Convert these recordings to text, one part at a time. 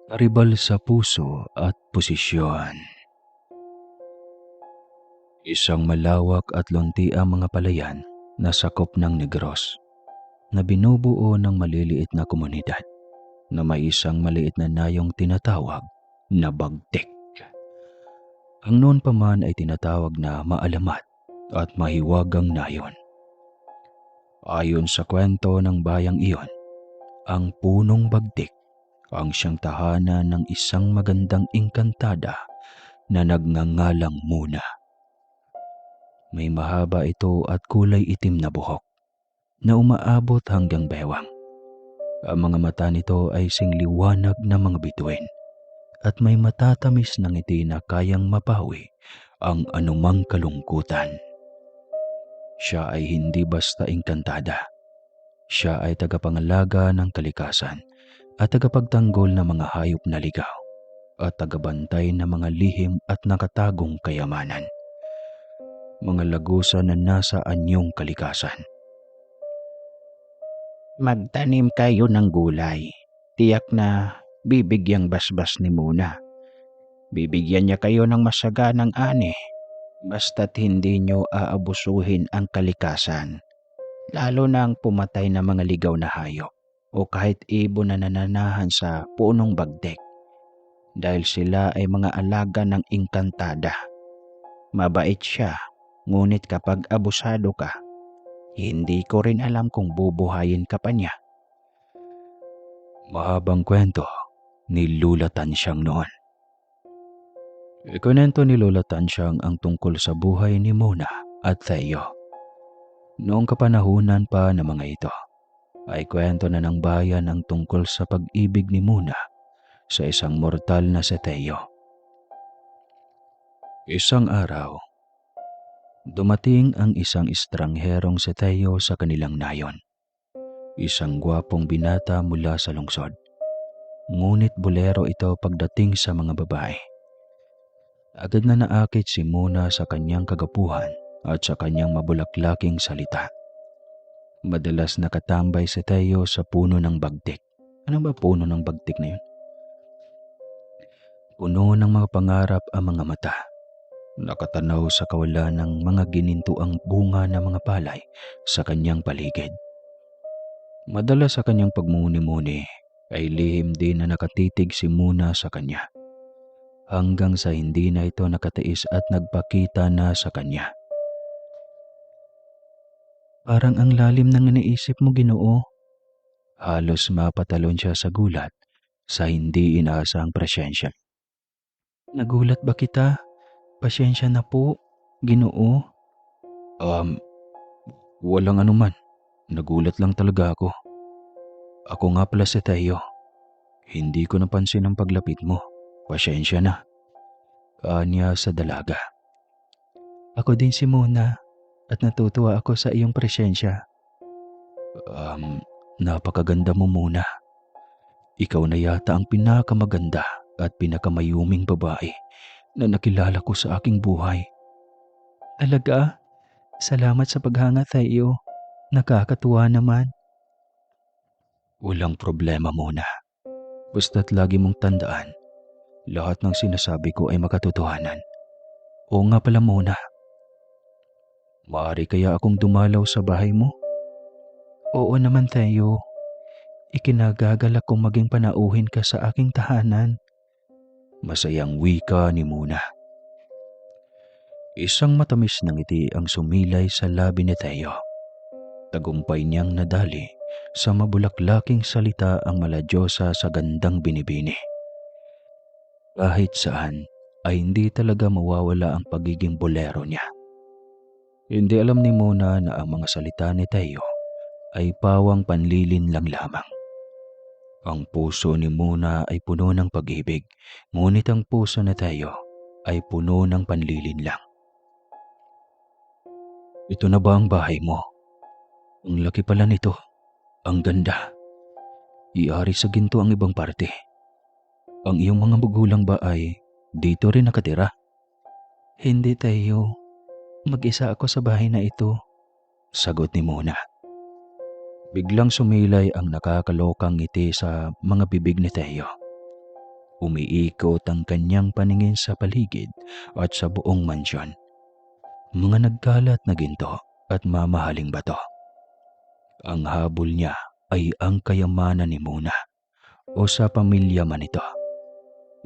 Karibal sa puso at posisyon. Isang malawak at luntiang mga palayan na sakop ng Negros na binubuo ng maliliit na komunidad na may isang maliit na nayong tinatawag na bagtik. Ang noon pa man ay tinatawag na maalamat at mahiwagang nayon. Ayon sa kwento ng bayang iyon, ang punong bagtik ang siyang tahanan ng isang magandang engkantada na nagngangalang Muna. May mahaba ito at kulay itim na buhok na umaabot hanggang bewang. Ang mga mata nito ay singliwanag na mga bituin at may matatamis na ngiti na kayang mapawi ang anumang kalungkutan. Siya ay hindi basta engkantada. Siya ay tagapangalaga ng kalikasan at tagapagtanggol ng mga hayop na ligaw at tagabantay ng mga lihim at nakatagong kayamanan. Mga lagusan na nasa anyong kalikasan. Magtanim kayo ng gulay. Tiyak na bibigyang basbas ni Muna. Bibigyan niya kayo ng masaganang ani. Basta't hindi nyo aabusuhin ang kalikasan. Lalo na ang pumatay na mga ligaw na hayop o kahit ibon na nananahan sa punong bagdek. Dahil sila ay mga alaga ng engkantada. Mabait siya, ngunit kapag abusado ka, hindi ko rin alam kung bubuhayin ka pa niya. Mahabang kwento ni Lula Tansyang noon. Ikunento ni Lola Tansyang ang tungkol sa buhay ni Mona at Theo. Noong kapanahunan pa ng mga ito, ay kwento na ng bayan ang tungkol sa pag-ibig ni Mona sa isang mortal na si Theo. Isang araw, dumating ang isang estrangherong si Theo sa kanilang nayon. Isang gwapong binata mula sa lungsod. Ngunit bolero ito pagdating sa mga babae. Agad na naakit si Mona sa kanyang kagapuhan at sa kanyang mabulaklaking salita. Madalas nakatambay si Theo sa puno ng bagtik. Ano ba puno ng bagtik na yun? Puno ng mga pangarap ang mga mata. Nakatanaw sa kawalan ng mga ginintuang bunga ng mga palay sa kanyang paligid. Madalas sa kanyang pagmumuni-muni ay lihim din na nakatitig si Muna sa kanya. Hanggang sa hindi na ito nakatiis at nagpakita na sa kanya. Parang ang lalim ng iniisip mo, Ginoo. Halos mapatalon siya sa gulat sa hindi inaasang presensya. Nagulat ba kita? Pasensya na po, Ginoo. Walang anuman. Nagulat lang talaga ako. Ako nga pala si Theo. Hindi ko napansin ang paglapit mo. Pasensya na. Anya sa dalaga. Ako din si Mona at natutuwa ako sa iyong presensya. Napakaganda mo, Mona. Ikaw na yata ang pinakamaganda at pinakamayuming babae na nakilala ko sa aking buhay. Talaga? Salamat sa paghanga, Theo. Nakakatuwa naman. Walang problema, Mona. Basta't lagi mong tandaan, lahat ng sinasabi ko ay makatotohanan. Oo nga pala, Mona. Maaari kaya akong dumalaw sa bahay mo? Oo naman, Theo. Ikinagagalak kong maging panauhin ka sa aking tahanan. Masayang wika ni Muna. Isang matamis na ngiti ang sumilay sa labi ni Theo. Tagumpay niyang nadali sa mabulaklaking salita ang maladyosa sa gandang binibini. Kahit saan ay hindi talaga mawawala ang pagiging bolero niya. Hindi alam ni Mona na ang mga salita ni Theo ay pawang panlilin lang lamang. Ang puso ni Mona ay puno ng pag-ibig, ngunit ang puso ni Theo ay puno ng panlilin lang. Ito na ba ang bahay mo? Ang laki pala nito. Ang ganda. Iari sa ginto ang ibang parte. Ang iyong mga magulang ba ay dito rin nakatira? Hindi, Theo. Mag-isa ako sa bahay na ito. Sagot ni Mona. Biglang sumilay ang nakakalokang ngiti sa mga bibig ni Theo. Umiikot ang kanyang paningin sa paligid at sa buong mansyon. Mga nagkalat na ginto at mamahaling bato. Ang habol niya ay ang kayamanan ni Muna o sa pamilya man ito.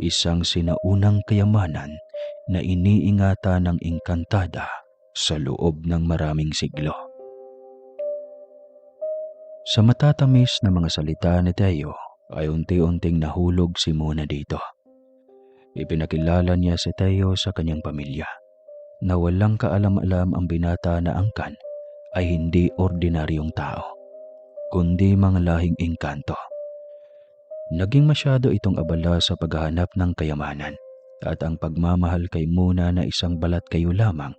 Isang sinaunang kayamanan na iniingatan ng engkantada sa loob ng maraming siglo. Sa matatamis na mga salita ni Teo ay unti-unting nahulog si Muna dito. Ipinakilala niya si Teo sa kanyang pamilya na walang kaalam-alam ang binata na angkan ay hindi ordinaryong tao, kundi mga lahing engkanto. Naging masyado itong abala sa paghahanap ng kayamanan at ang pagmamahal kay Muna na isang balat kayo lamang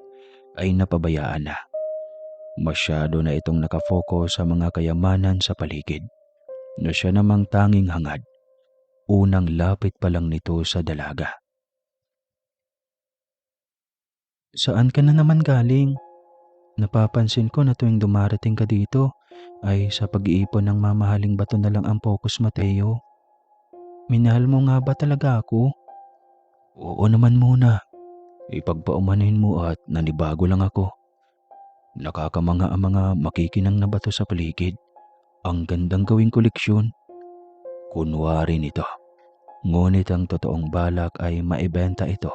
ay napabayaan na. Masyado na itong nakafocus sa mga kayamanan sa paligid na siya namang tanging hangad, unang lapit pa lang nito sa dalaga. Saan ka na naman galing? Napapansin ko na tuwing dumarating ka dito ay sa pag-iipon ng mamahaling bato na lang ang focus mo, Teo. Minahal mo nga ba talaga ako? Oo naman Muna. Ipagpaumanhin mo at nanibago lang ako. Nakakamanga ang mga makikinang na bato sa paligid. Ang gandang gawing koleksyon. Kunwari nito. Ngunit ang totoong balak ay maibenta ito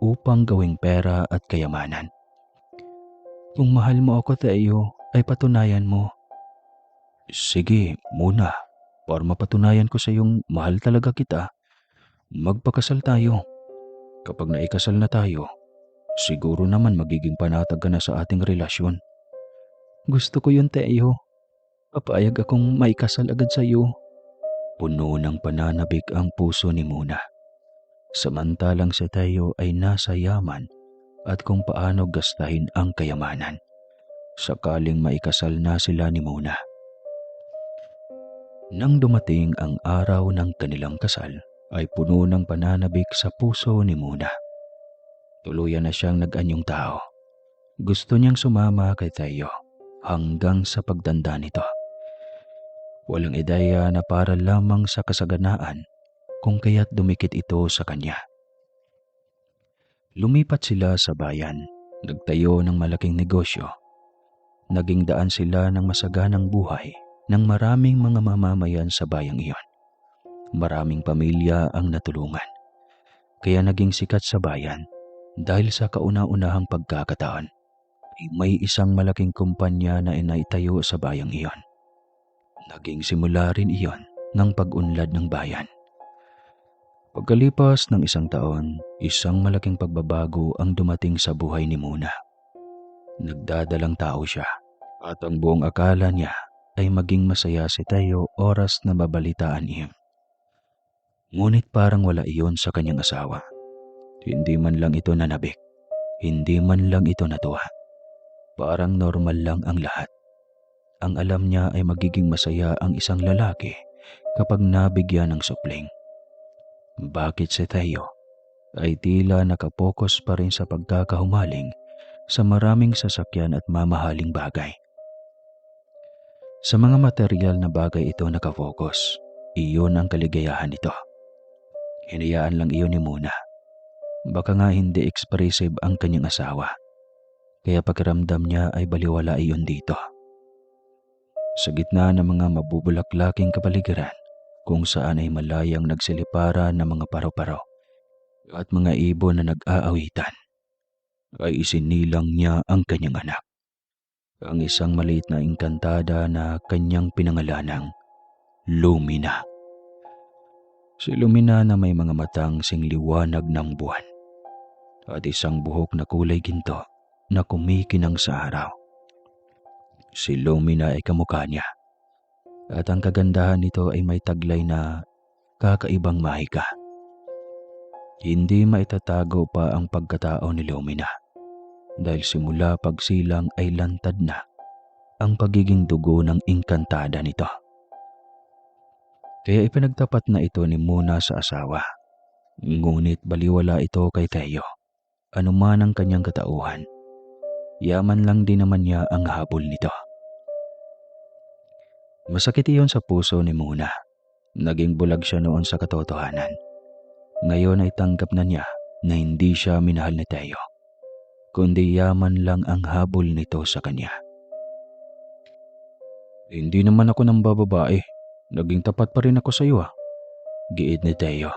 upang gawing pera at kayamanan. Kung mahal mo ako, Teo, ay patunayan mo. Sige, Muna. Para mapatunayan ko sa iyong mahal talaga kita, magpakasal tayo. Kapag naikasal na tayo, siguro naman magiging panatag ka na sa ating relasyon. Gusto ko yun, Teo. Papayag akong maikasal agad sa iyo. Puno ng pananabik ang puso ni Muna. Samantalang si Teo ay nasa yaman at kung paano gastahin ang kayamanan. Sakaling maikasal na sila ni Muna. Nang dumating ang araw ng kanilang kasal, ay puno ng pananabik sa puso ni Muna. Tuluyan na siyang nag-anyong tao. Gusto niyang sumama kay Teo hanggang sa pagtanda nito. Walang ideya na para lamang sa kasaganaan kung kaya't dumikit ito sa kanya. Lumipat sila sa bayan, nagtayo ng malaking negosyo. Naging daan sila ng masaganang buhay ng maraming mga mamamayan sa bayang iyon. Maraming pamilya ang natulungan. Kaya naging sikat sa bayan dahil sa kauna-unahang pagkakataon ay may isang malaking kumpanya na inaitayo sa bayang iyon. Naging simula rin iyon ng pag-unlad ng bayan. Pagkalipas ng isang taon, isang malaking pagbabago ang dumating sa buhay ni Muna. Nagdadalang tao siya at ang buong akala niya ay maging masaya si Teo oras na babalitaan iyon. Ngunit parang wala iyon sa kanyang asawa. Hindi man lang ito nanabik, hindi man lang ito natuwa. Parang normal lang ang lahat. Ang alam niya ay magiging masaya ang isang lalaki kapag nabigyan ng supling. Bakit si Teo ay tila nakapokus pa rin sa pagkakahumaling sa maraming sasakyan at mamahaling bagay. Sa mga material na bagay ito nakafocus, iyon ang kaligayahan nito. Hinayaan lang iyon ni Muna. Baka nga hindi expressive ang kanyang asawa, kaya pakiramdam niya ay baliwala iyon dito. Sa gitna ng mga mabubulaklaking kapaligiran, kung saan ay malayang nagsiliparan ng mga paro-paro at mga ibon na nag-aawitan, ay isinilang niya ang kanyang anak. Ang isang maliit na engkantada na kanyang pinangalanang Lumina. Si Lumina na may mga matang singliwanag ng buwan at isang buhok na kulay ginto na kumikinang sa araw. Si Lumina ay kamukha niya at ang kagandahan nito ay may taglay na kakaibang mahika. Hindi maitatago pa ang pagkatao ni Lumina dahil simula pagsilang ay lantad na ang pagiging dugo ng engkantada nito. Kaya ipinagtapat na ito ni Muna sa asawa. Ngunit baliwala ito kay Teo. Anuman ang kanyang katauhan, yaman lang din naman niya ang habol nito. Masakit iyon sa puso ni Muna. Naging bulag siya noon sa katotohanan Ngayon ay tanggap na niya na hindi siya minahal ni Teo, kundi yaman lang ang habol nito sa kanya. Hindi naman ako ng bababae. Naging tapat pa rin ako sa iyo, giit ni Teo.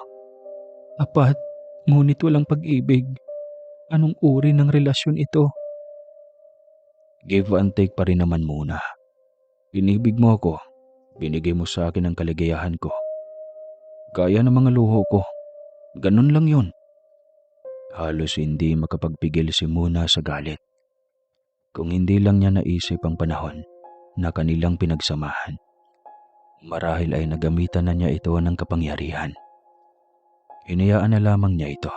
Apat, ngunit walang pag-ibig. Anong uri ng relasyon ito? Give and take pa rin naman muna. Inibig mo ako. Binigay mo sa akin ang kaligayahan ko. Kaya ng mga luho ko. Ganun lang yun. Halos hindi makapagpigil si Muna sa galit. Kung hindi lang niya naisip ang panahon na kanilang pinagsamahan, marahil ay nagamitan na niya ito ng kapangyarihan. Hinayaan na lamang niya ito.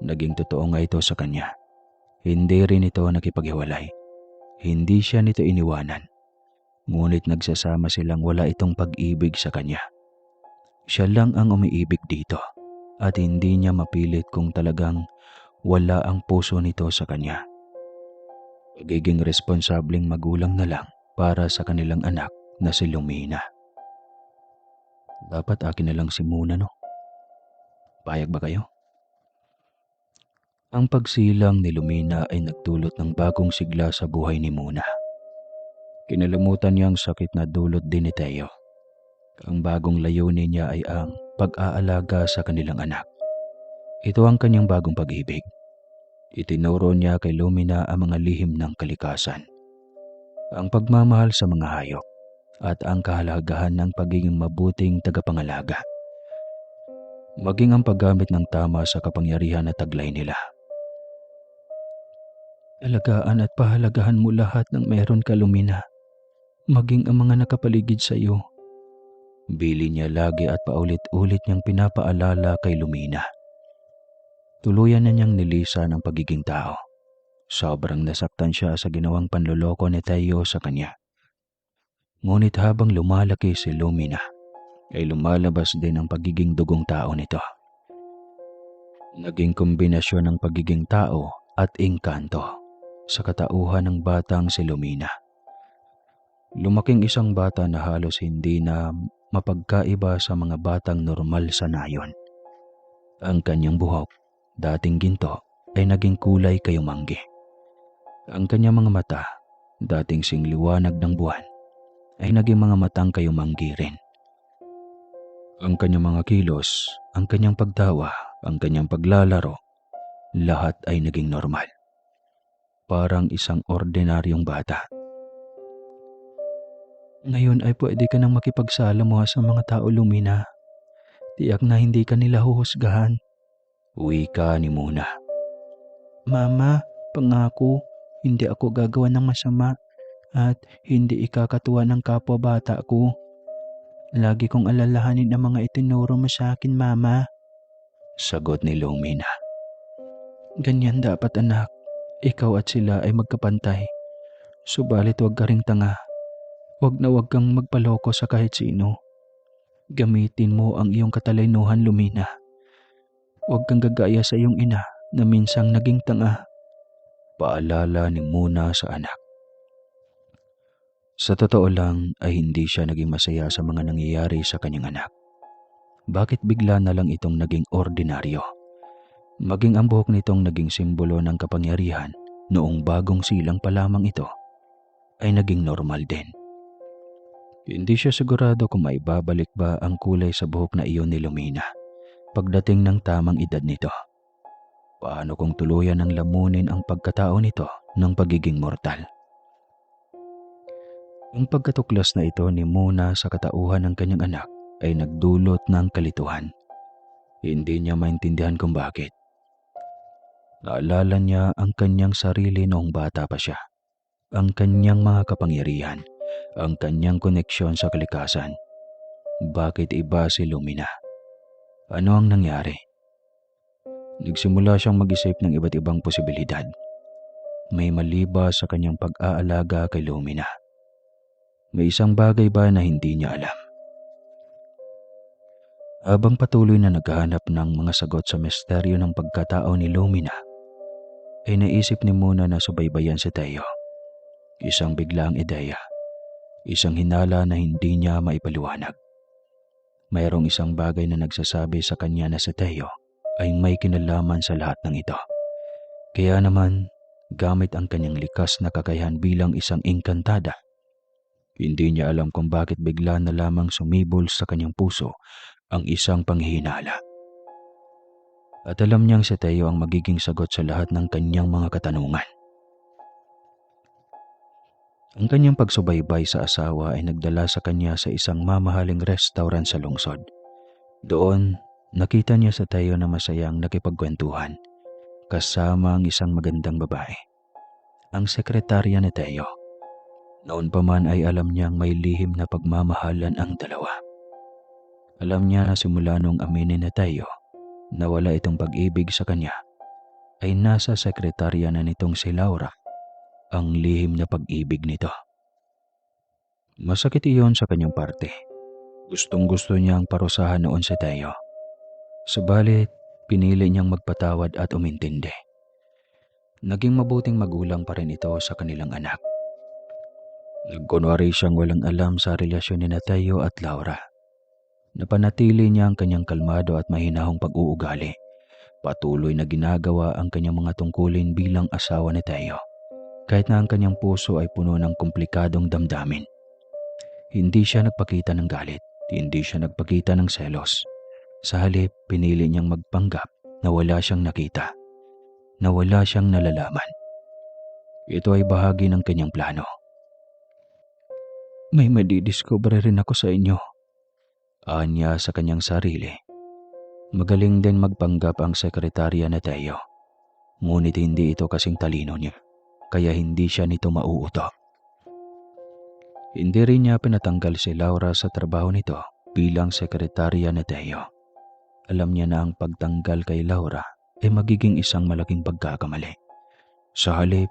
Naging totoo nga ito sa kanya. Hindi rin ito nakipaghiwalay. Hindi siya nito iniwanan. Ngunit nagsasama silang wala itong pag-ibig sa kanya. Siya lang ang umiibig dito at hindi niya mapilit kung talagang wala ang puso nito sa kanya. Pagiging responsableng magulang na lang para sa kanilang anak na si Lumina. Dapat akin na lang si Muna, no? Payag ba kayo? Ang pagsilang ni Lumina ay nagdulot ng bagong sigla sa buhay ni Muna. Kinalimutan niya ang sakit na dulot din ni Teo. Ang bagong layunin niya ay ang pag-aalaga sa kanilang anak. Ito ang kanyang bagong pag-ibig. Itinuro niya kay Lumina ang mga lihim ng kalikasan, ang pagmamahal sa mga hayop, at ang kahalagahan ng pagiging mabuting tagapangalaga. Maging ang paggamit ng tama sa kapangyarihan na taglay nila. Alagaan at pahalagahan mo lahat ng meron ka, Lumina, maging ang mga nakapaligid sa iyo. Bili niya lagi at paulit-ulit niyang pinapaalala kay Lumina. Tuluyan na niyang nilisan ang pagiging tao. Sobrang nasaktan siya sa ginawang panloloko ni Teo sa kanya. Ngunit habang lumalaki si Lumina, ay lumalabas din ang pagiging dugong tao nito. Naging kombinasyon ng pagiging tao at engkanto sa katauhan ng batang si Lumina. Lumaking isang bata na halos hindi na mapagkaiba sa mga batang normal sa nayon. Ang kanyang buhok, dating ginto, ay naging kulay kayumanggi. Ang kanyang mga mata, dating singliwanag ng buwan, ay naging mga matang kayumanggi rin. Ang kanyang mga kilos, ang kanyang pagtawa, ang kanyang paglalaro, lahat ay naging normal. Parang isang ordinaryong bata. Ngayon ay pwede ka nang makipagsalamuha sa mga tao, Lumina. Tiyak na hindi ka nila huhusgahan. Wika ni Muna. Mama, pangako, hindi ako gagawa ng masama at hindi ikakatuwa ng kapwa bata ko. Lagi kong alalahanin ang mga itinuro mo sa akin, Mama. Sagot ni Lumina. Ganyan dapat, anak. Ikaw at sila ay magkapantay. Subalit huwag ka ring tanga. Huwag na huwag kang magpaloko sa kahit sino. Gamitin mo ang iyong katalinuhan, Lumina. Huwag kang gagaya sa iyong ina na minsang naging tanga. Paalala ni Muna sa anak. Sa totoo lang ay hindi siya naging masaya sa mga nangyayari sa kanyang anak. Bakit bigla na lang itong naging ordinaryo? Maging ang buhok nitong naging simbolo ng kapangyarihan noong bagong silang pa lamang ito ay naging normal din. Hindi siya sigurado kung maibabalik ba ang kulay sa buhok na iyon ni Lumina pagdating ng tamang edad nito. Paano kung tuluyan ng lamunin ang pagkatao nito ng pagiging mortal? Ang pagkatuklas na ito ni Muna sa katauhan ng kanyang anak ay nagdulot ng kalituhan. Hindi niya maintindihan kung bakit. Naalala niya ang kanyang sarili noong bata pa siya, ang kanyang mga kapangyarihan, ang kanyang koneksyon sa kalikasan. Bakit iba si Lumina? Ano ang nangyari? Nagsimula siyang mag-isip ng iba't ibang posibilidad. May mali ba sa kanyang pag-aalaga kay Lumina? May isang bagay ba na hindi niya alam? Habang patuloy na naghahanap ng mga sagot sa misteryo ng pagkatao ni Lumina, ay naisip ni Muna na subaybayan si Teo. Isang biglaang ideya, isang hinala na hindi niya maipaliwanag. Mayroong isang bagay na nagsasabi sa kanya na si Teo ay may kinalaman sa lahat ng ito. Kaya naman, gamit ang kanyang likas na kakayahan bilang isang engkantada, hindi niya alam kung bakit bigla na lamang sumibol sa kanyang puso ang isang panghihinala. At alam niyang si Teo ang magiging sagot sa lahat ng kanyang mga katanungan. Ang kanyang pagsubaybay sa asawa ay nagdala sa kanya sa isang mamahaling restaurant sa lungsod. Doon, nakita niya sa Teo na masayang nakipagkwentuhan kasama ang isang magandang babae, ang sekretarya ni Teo. Noon pa man ay alam niyang may lihim na pagmamahalan ang dalawa. Alam niya na simula nung aminin ni Teo na wala itong pag-ibig sa kanya, ay nasa sekretarya na nitong si Laura ang lihim na pag-ibig nito. Masakit iyon sa kanyang parte. Gustong-gusto niyang parusahan noon si Teo. Subalit, pinili niyang magpatawad at umintindi. Naging mabuting magulang pa rin ito sa kanilang anak. Nagkunwari siyang walang alam sa relasyon ni Teo at Laura. Napanatili niya ang kanyang kalmado at mahinahong pag-uugali. Patuloy na ginagawa ang kanyang mga tungkulin bilang asawa ni Teo. Kahit na ang kanyang puso ay puno ng komplikadong damdamin. Hindi siya nagpakita ng galit, hindi siya nagpakita ng selos. Sa halip, pinili niyang magpanggap na wala siyang nakita, na wala siyang nalalaman. Ito ay bahagi ng kanyang plano. May madidiscover rin ako sa inyo, anya sa kanyang sarili. Magaling din magpanggap ang sekretarya na Teo. Ngunit hindi ito kasing talino niya, kaya hindi siya nito mauuto. Hindi rin niya pinatanggal si Laura sa trabaho nito bilang sekretarya ni Teo. Alam niya na ang pagtanggal kay Laura ay magiging isang malaking pagkakamali. Sa halip,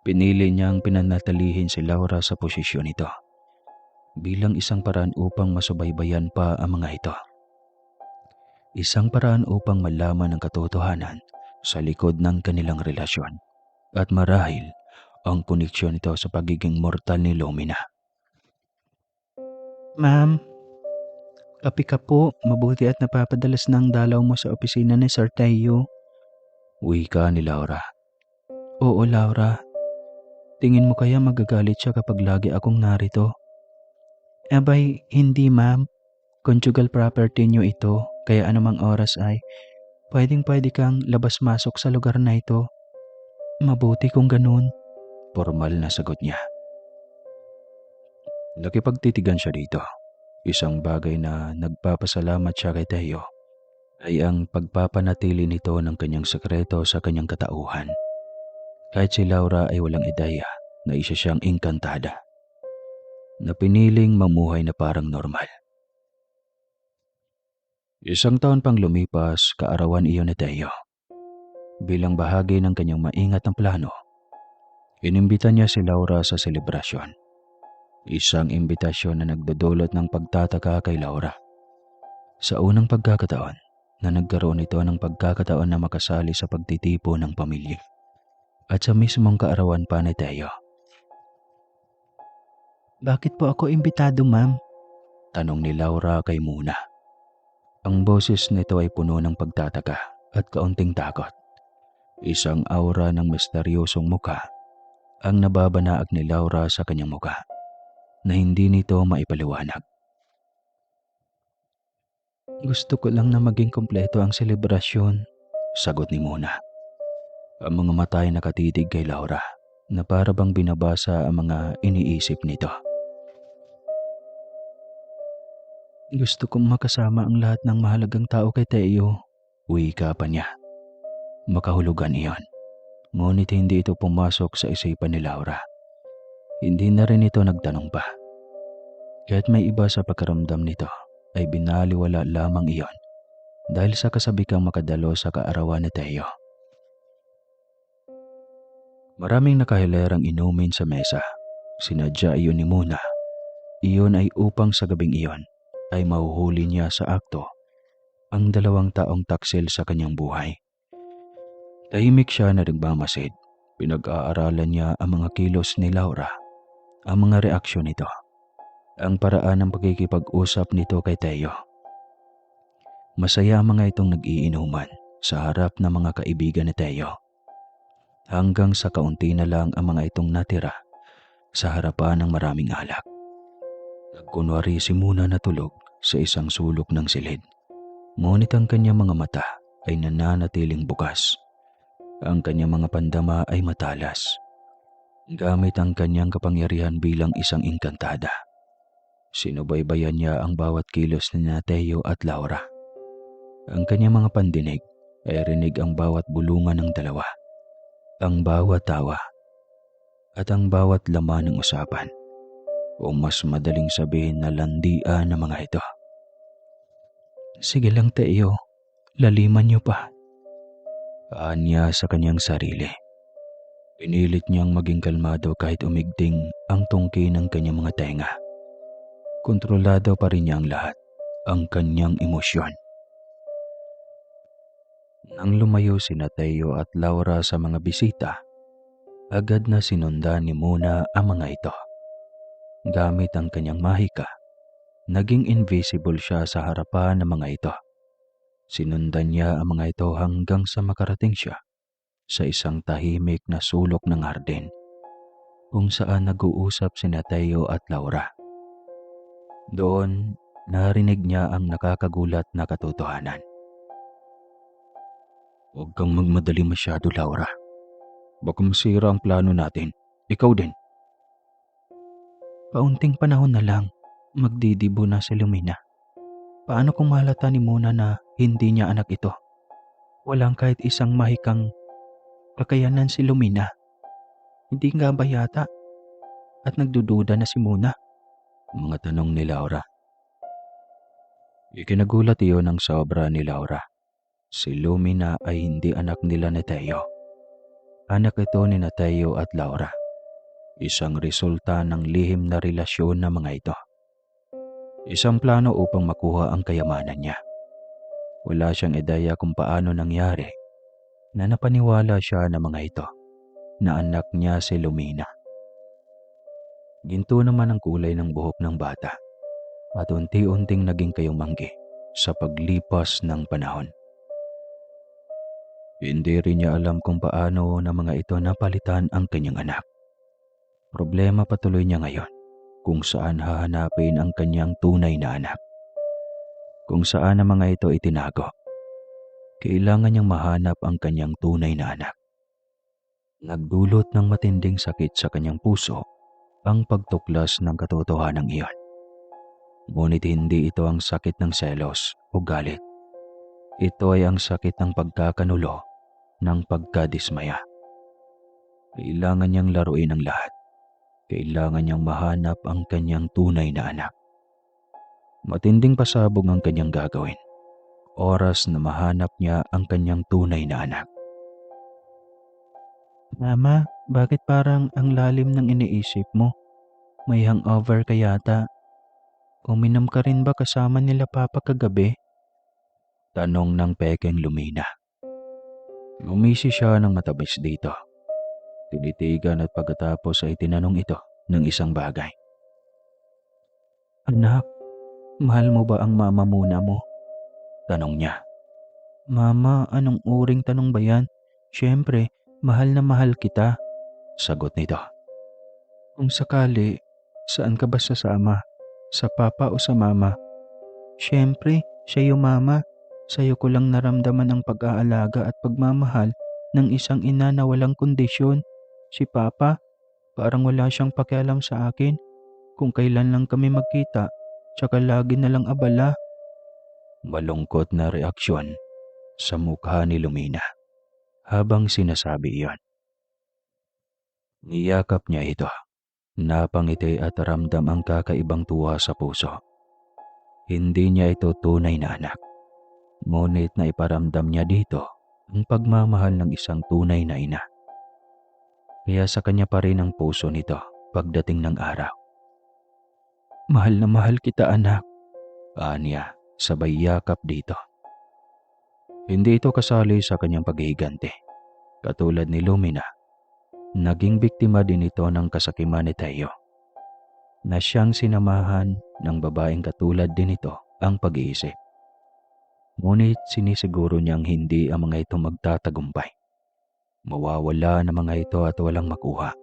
pinili niyang pinanatilihin si Laura sa posisyon nito bilang isang paraan upang masubaybayan pa ang mga ito. Isang paraan upang malaman ang katotohanan sa likod ng kanilang relasyon at marahil ang koneksyon nito sa pagiging mortal ni Lumina. Ma'am, kape ka po. Mabuti at napapadalas ng dalaw mo sa opisina ni Sir Teo. Wika ni Laura. Oo, Laura. Tingin mo kaya magagalit siya kapag lagi akong narito? Abay, hindi ma'am. Conjugal property niyo ito, kaya anumang oras ay pwedeng-pwede kang labas-masok sa lugar na ito. Mabuti kung ganun. Formal na sagot niya. Nakipagtitigan siya dito. Isang bagay na nagpapasalamat siya kay Teo ay ang pagpapanatili nito ng kanyang sekreto sa kanyang katauhan. Kahit si Laura ay walang ideya na isa siyang engkantada na piniling mamuhay na parang normal. Isang taon pang lumipas, kaarawan iyon ni Teo. Bilang bahagi ng kanyang maingat na plano, inimbita niya si Laura sa selebrasyon. Isang imbitasyon na nagdudulot ng pagtataka kay Laura. Sa unang pagkakataon na nagkaroon ito ng pagkakataon na makasali sa pagtitipo ng pamilya. At sa mismong kaarawan pa ni Teo. Bakit po ako imbitado, ma'am? Tanong ni Laura kay Muna. Ang boses nito ay puno ng pagtataka at kaunting takot. Isang aura ng misteryosong muka ang nababanaag ni Laura sa kanyang muka na hindi nito maipaliwanag. Gusto ko lang na maging kompleto ang selebrasyon, sagot ni Muna. Ang mga mata ay nakatitig kay Laura na para bang binabasa ang mga iniisip nito. Gusto kong makasama ang lahat ng mahalagang tao kay Teo. Wika pa niya. Makahulugan iyon. Ngunit hindi ito pumasok sa isipan ni Laura. Hindi na rin ito nagtanong pa. Kahit may iba sa pagkaramdam nito, ay binaliwala lamang iyon dahil sa kasabikang makadalo sa kaarawan ni Teo. Maraming nakahilerang inumin sa mesa. Sinadya iyon ni Muna. Iyon ay upang sa gabing iyon ay mahuhuli niya sa akto ang 2 taong taksil sa kanyang buhay. Tahimik siya na nagmamasid. Pinag-aaralan niya ang mga kilos ni Laura, ang mga reaksyon nito, ang paraan ng pagkikipag-usap nito kay Teo. Masaya ang mga itong nag-iinuman sa harap ng mga kaibigan ni Teo. Hanggang sa kaunti na lang ang mga itong natira sa harapan ng maraming alak. Nagkunwari si Muna na tulog sa isang sulok ng silid. Ngunit ang kanyang mga mata ay nananatiling bukas. Ang kanyang mga pandama ay matalas. Gamit ang kanyang kapangyarihan bilang isang engkantada. Sinubaybayan niya ang bawat kilos ni Teo at Laura. Ang kanyang mga pandinig ay rinig ang bawat bulungan ng dalawa, ang bawat tawa, at ang bawat laman ng usapan. O mas madaling sabihin na landian ng mga ito. Sige lang Teo, laliman niyo pa. Anya sa kanyang sarili. Pinilit niyang maging kalmado kahit umigting ang tungki ng kanyang mga tenga. Kontrolado pa rin niya ang lahat, ang kanyang emosyon. Nang lumayo si Teo at Laura sa mga bisita, agad na sinundan ni Muna ang mga ito. Gamit ang kanyang mahika, naging invisible siya sa harapan ng mga ito. Sinundan niya ang mga ito hanggang sa makarating siya sa isang tahimik na sulok ng hardin kung saan nag-uusap sina Teo at Laura. Doon, narinig niya ang nakakagulat na katotohanan. Huwag kang magmadali masyado, Laura. Baka masira ang plano natin. Ikaw din. Kaunting panahon na lang, magdidibo na si Lumina. Paano kung mahalata ni Muna na hindi niya anak ito? Walang kahit isang mahikang kakayanan si Lumina. Hindi nga ba yata? At nagdududa na si Muna? Mga tanong ni Laura. Ikinagulat iyon ng sobra ni Laura. Si Lumina ay hindi anak nila ni Teo. Anak ito ni Teo at Laura. Isang resulta ng lihim na relasyon ng mga ito. Isang plano upang makuha ang kayamanan niya. Wala siyang ideya kung paano nangyari na napaniwala siya ng mga ito na anak niya si Lumina. Ginto naman ang kulay ng buhok ng bata at unti-unting naging kayumanggi sa paglipas ng panahon. Hindi rin niya alam kung paano na mga ito napalitan ang kanyang anak. Problema patuloy niya ngayon kung saan hahanapin ang kanyang tunay na anak. Kung saan ang mga ito itinago. Kailangan niyang mahanap ang kanyang tunay na anak. Nagdulot ng matinding sakit sa kanyang puso ang pagtuklas ng katotohanan iyon. Ngunit hindi ito ang sakit ng selos o galit. Ito ay ang sakit ng pagkakanulo ng pagkadismaya. Kailangan niyang laruin ang lahat. Kailangan niyang mahanap ang kanyang tunay na anak. Matinding pasabog ang kanyang gagawin. Oras na mahanap niya ang kanyang tunay na anak. Mama, bakit parang ang lalim ng iniisip mo? May hangover ka yata. Uminom ka rin ba kasama nila Papa kagabi? Tanong ng pekeng Lumina. Umisi siya ng matabis dito. Tinitigan at pagkatapos ay tinanong ito ng isang bagay. Anak, mahal mo ba ang mama Muna mo? Tanong niya. Mama, anong uring tanong ba yan? Siyempre, mahal na mahal kita. Sagot nito. Kung sakali, saan ka ba sasama? Sa papa o sa mama? Siyempre, siya yung mama. Sa'yo ko lang naramdaman ang pag-aalaga at pagmamahal ng isang ina na walang kondisyon. Si Papa, parang wala siyang pakialam sa akin kung kailan lang kami magkita, tsaka lagi na lang abala. Malungkot na reaksyon sa mukha ni Lumina habang sinasabi iyon. Niyakap niya ito, napangiti at ramdam ang kakaibang tuwa sa puso. Hindi niya ito tunay na anak, ngunit na iparamdam niya dito ang pagmamahal ng isang tunay na ina. Kaya sa kanya pa rin ang puso nito pagdating ng araw. Mahal na mahal kita anak. Anya, sabay yakap dito. Hindi ito kasali sa kanyang paghihiganti. Katulad ni Lumina, naging biktima din ito ng kasakiman ni Teo. Na siyang sinamahan ng babaeng katulad din ito ang pag-iisip. Ngunit sinisiguro niyang hindi ang mga ito magtatagumpay. Mawawala ng mga ito at walang makuha.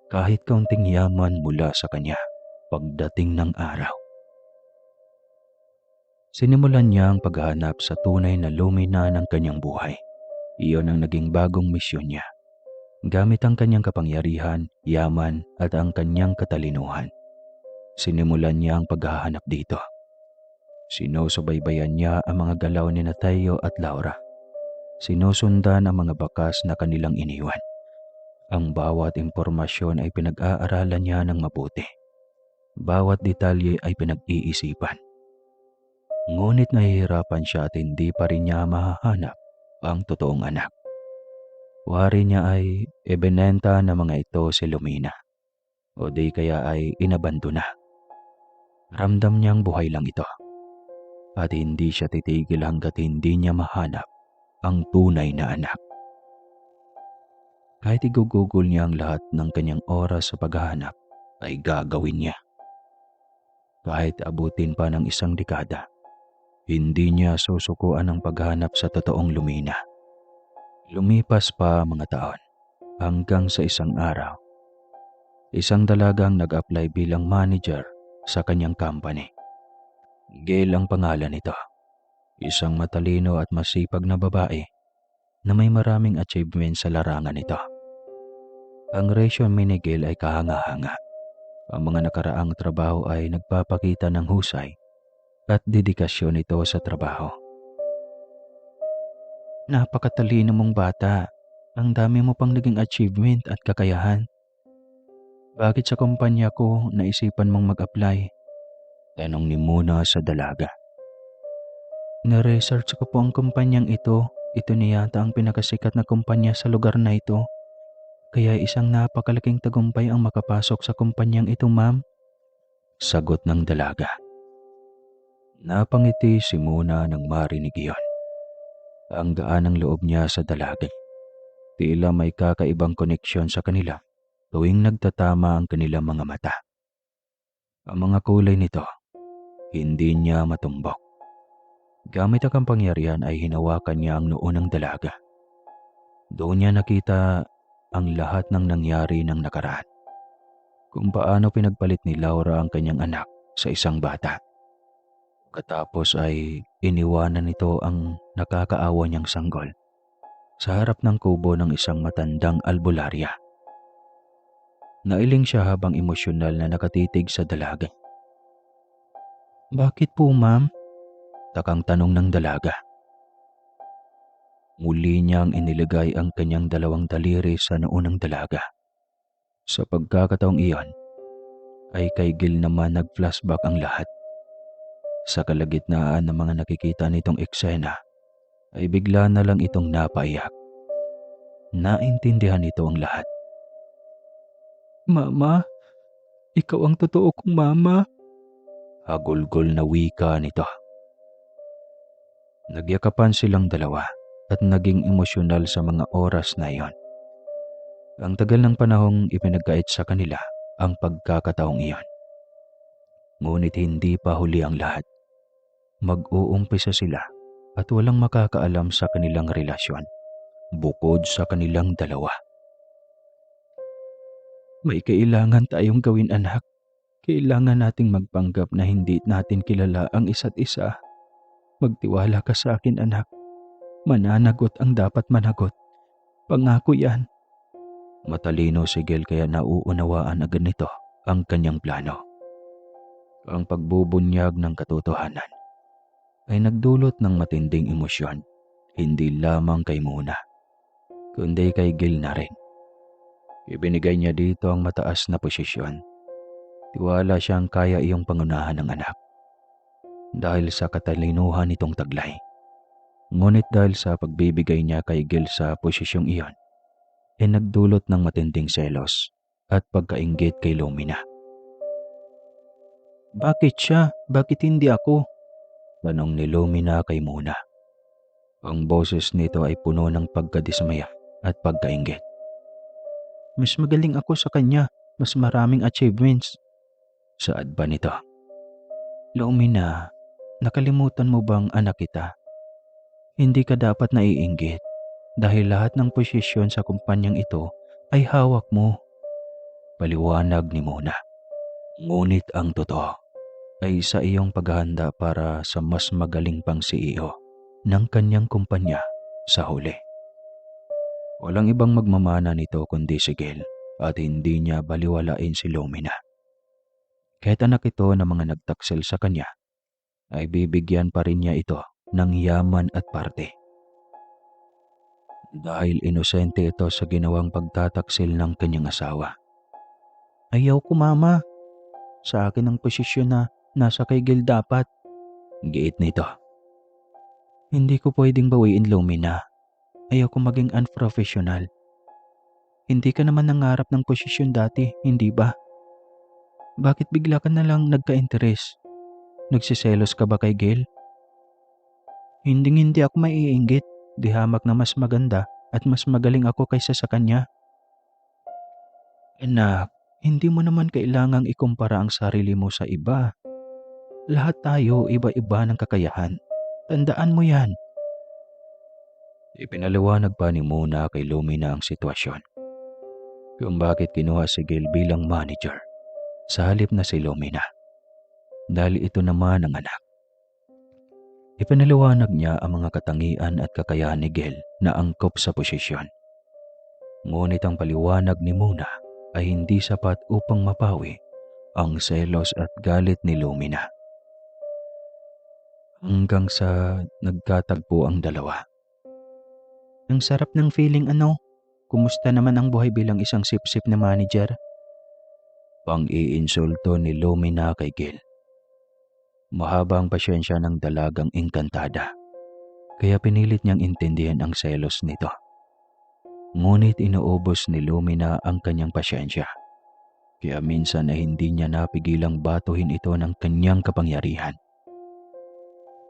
Kahit kaunting yaman mula sa kanya pagdating ng araw. Sinimulan niya ang paghahanap sa tunay na lumina ng kanyang buhay. Iyon ang naging bagong misyon niya. Gamit ang kanyang kapangyarihan, yaman at ang kanyang katalinuhan. Sinimulan niya ang paghahanap dito. Sinusubaybayan niya ang mga galaw ni Tayo at Laura. Sinusundan ang mga bakas na kanilang iniwan. Ang bawat impormasyon ay pinag-aaralan niya ng mabuti. Bawat detalye ay pinag-iisipan. Ngunit nahihirapan siya at hindi pa rin niya mahahanap ang totoong anak. Wari niya ay ibinenta ng mga ito si Lumina o di kaya ay inabandona. Ramdam niyang buhay lang ito at hindi siya titigil hanggat hindi niya mahanap ang tunay na anak. Kahit igugugol niya ang lahat ng kanyang oras sa paghahanap ay gagawin niya. Kahit abutin pa ng 1 dekada, hindi niya susukuan ang paghanap sa totoong Lumina. Lumipas pa mga taon hanggang sa isang araw. Isang dalagang nag-apply bilang manager sa kanyang company. Gail ang pangalan nito. Isang matalino at masipag na babae na may maraming achievements sa larangan nito. Ang resume ni Gail ay kahanga-hanga. Ang mga nakaraang trabaho ay nagpapakita ng husay at dedikasyon nito sa trabaho. Napakatalino mong bata. Ang dami mo pang naging achievement at kakayahan. Bakit sa kumpanya ko naisipan mong mag-apply? Tanong ni Muna sa dalaga. Na-research ko po ang kumpanyang ito. Ito na yata ang pinakasikat na kumpanya sa lugar na ito. Kaya isang napakalaking tagumpay ang makapasok sa kumpanyang ito, ma'am. Sagot ng dalaga. Napangiti si Muna nang marinig iyon. Ang gaan ng loob niya sa dalaga. Tila may kakaibang koneksyon sa kanila tuwing nagtatama ang kanilang mga mata. Ang mga kulay nito, hindi niya matumbok. Gamit ang kapangyarihan ay hinawakan niya ang noo ng dalaga. Doon niya nakita ang lahat ng nangyari ng nakaraan. Kung paano pinagpalit ni Laura ang kanyang anak sa isang bata. Katapos ay iniwanan nito ang nakakaawa niyang sanggol sa harap ng kubo ng isang matandang albularya. Nailing siya habang emosyonal na nakatitig sa dalaga. Bakit po, ma'am? Takang tanong ng dalaga. Muli niyang inilagay ang kanyang dalawang daliri sa noo ng dalaga. Sa pagkakataong iyon, ay kay Gil naman nag-flashback ang lahat. Sa kalagitnaan ng mga nakikita nitong eksena, ay bigla na lang itong napaiyak. Naintindihan nito ang lahat. Mama, ikaw ang totoo kong mama. Hagulgol na wika nito. Nagyakapan silang dalawa at naging emosyonal sa mga oras na iyon. Ang tagal ng panahong ipinagkait sa kanila ang pagkakataong iyon. Ngunit hindi pa huli ang lahat. Mag-uumpisa sila at walang makakaalam sa kanilang relasyon bukod sa kanilang dalawa. May kailangan tayong gawin, anak. Kailangan nating magpanggap na hindi natin kilala ang isa't isa. Magtiwala ka sa akin, anak. Mananagot ang dapat managot. Pangako yan. Matalino si Gil kaya nauunawaan agad nito ang kanyang plano. Ang pagbubunyag ng katotohanan ay nagdulot ng matinding emosyon, hindi lamang kay Muna, kundi kay Gil na rin. Ibinigay niya dito ang mataas na posisyon. Tiwala siyang kaya iyong pangunahan ng anak dahil sa katalinuhan nitong taglay. Ngunit dahil sa pagbibigay niya kay Gil sa posisyong iyon, ay nagdulot ng matinding selos at pagkainggit kay Lumina. Bakit siya? Bakit hindi ako? Tanong ni Lumina kay Muna. Ang boses nito ay puno ng pagkadismaya at pagkainggit. Mas magaling ako sa kanya, mas maraming achievements. Saad ba nito? Lumina, nakalimutan mo bang anak kita? Hindi ka dapat naiinggit dahil lahat ng posisyon sa kumpanyang ito ay hawak mo. Paliwanag ni Mona. Ngunit ang totoo ay sa iyong paghahanda para sa mas magaling pang CEO ng kanyang kumpanya sa huli. Walang ibang magmamana nito kundi si Gil at hindi niya baliwalain si Lumina. Kahit anak ito ng mga nagtaksil sa kanya, ay bibigyan pa rin niya ito ng yaman at parte. Dahil inosente ito sa ginawang pagtataksil ng kanyang asawa. Ayaw ko mama. Sa akin ang posisyon na nasa kay Gil dapat. Giit nito. Hindi ko pwedeng bawiin Lumina. Ayaw ko maging unprofessional. Hindi ka naman nangarap ng posisyon dati, hindi ba? Bakit bigla ka na lang nagka-interes? Nagsiselos ka ba kay Gil? Hindi ako maiinggit. Di hamak na mas maganda at mas magaling ako kaysa sa kanya. Anak, hindi mo naman kailangang ikumpara ang sarili mo sa iba. Lahat tayo iba-iba ng kakayahan. Tandaan mo yan. Ipinaliwanag pa ni Mona kay Lumina ang sitwasyon. Kung bakit kinuha si Gil bilang manager sa halip na si Lumina. Dahil ito naman ang anak. Ipinaliwanag niya ang mga katangian at kakayahan ni Gil na angkop sa posisyon. Ngunit ang paliwanag ni Mona ay hindi sapat upang mapawi ang selos at galit ni Lumina. Hanggang sa nagkatagpo ang dalawa. Ang sarap ng feeling ano? Kumusta naman ang buhay bilang isang sip-sip na manager? Pang-iinsulto ni Lumina kay Gil. Mahaba ang pasyensya ng dalagang engkantada, kaya pinilit niyang intindihan ang selos nito. Ngunit inuubos ni Lumina ang kanyang pasyensya, kaya minsan ay hindi niya napigilang batuhin ito ng kanyang kapangyarihan.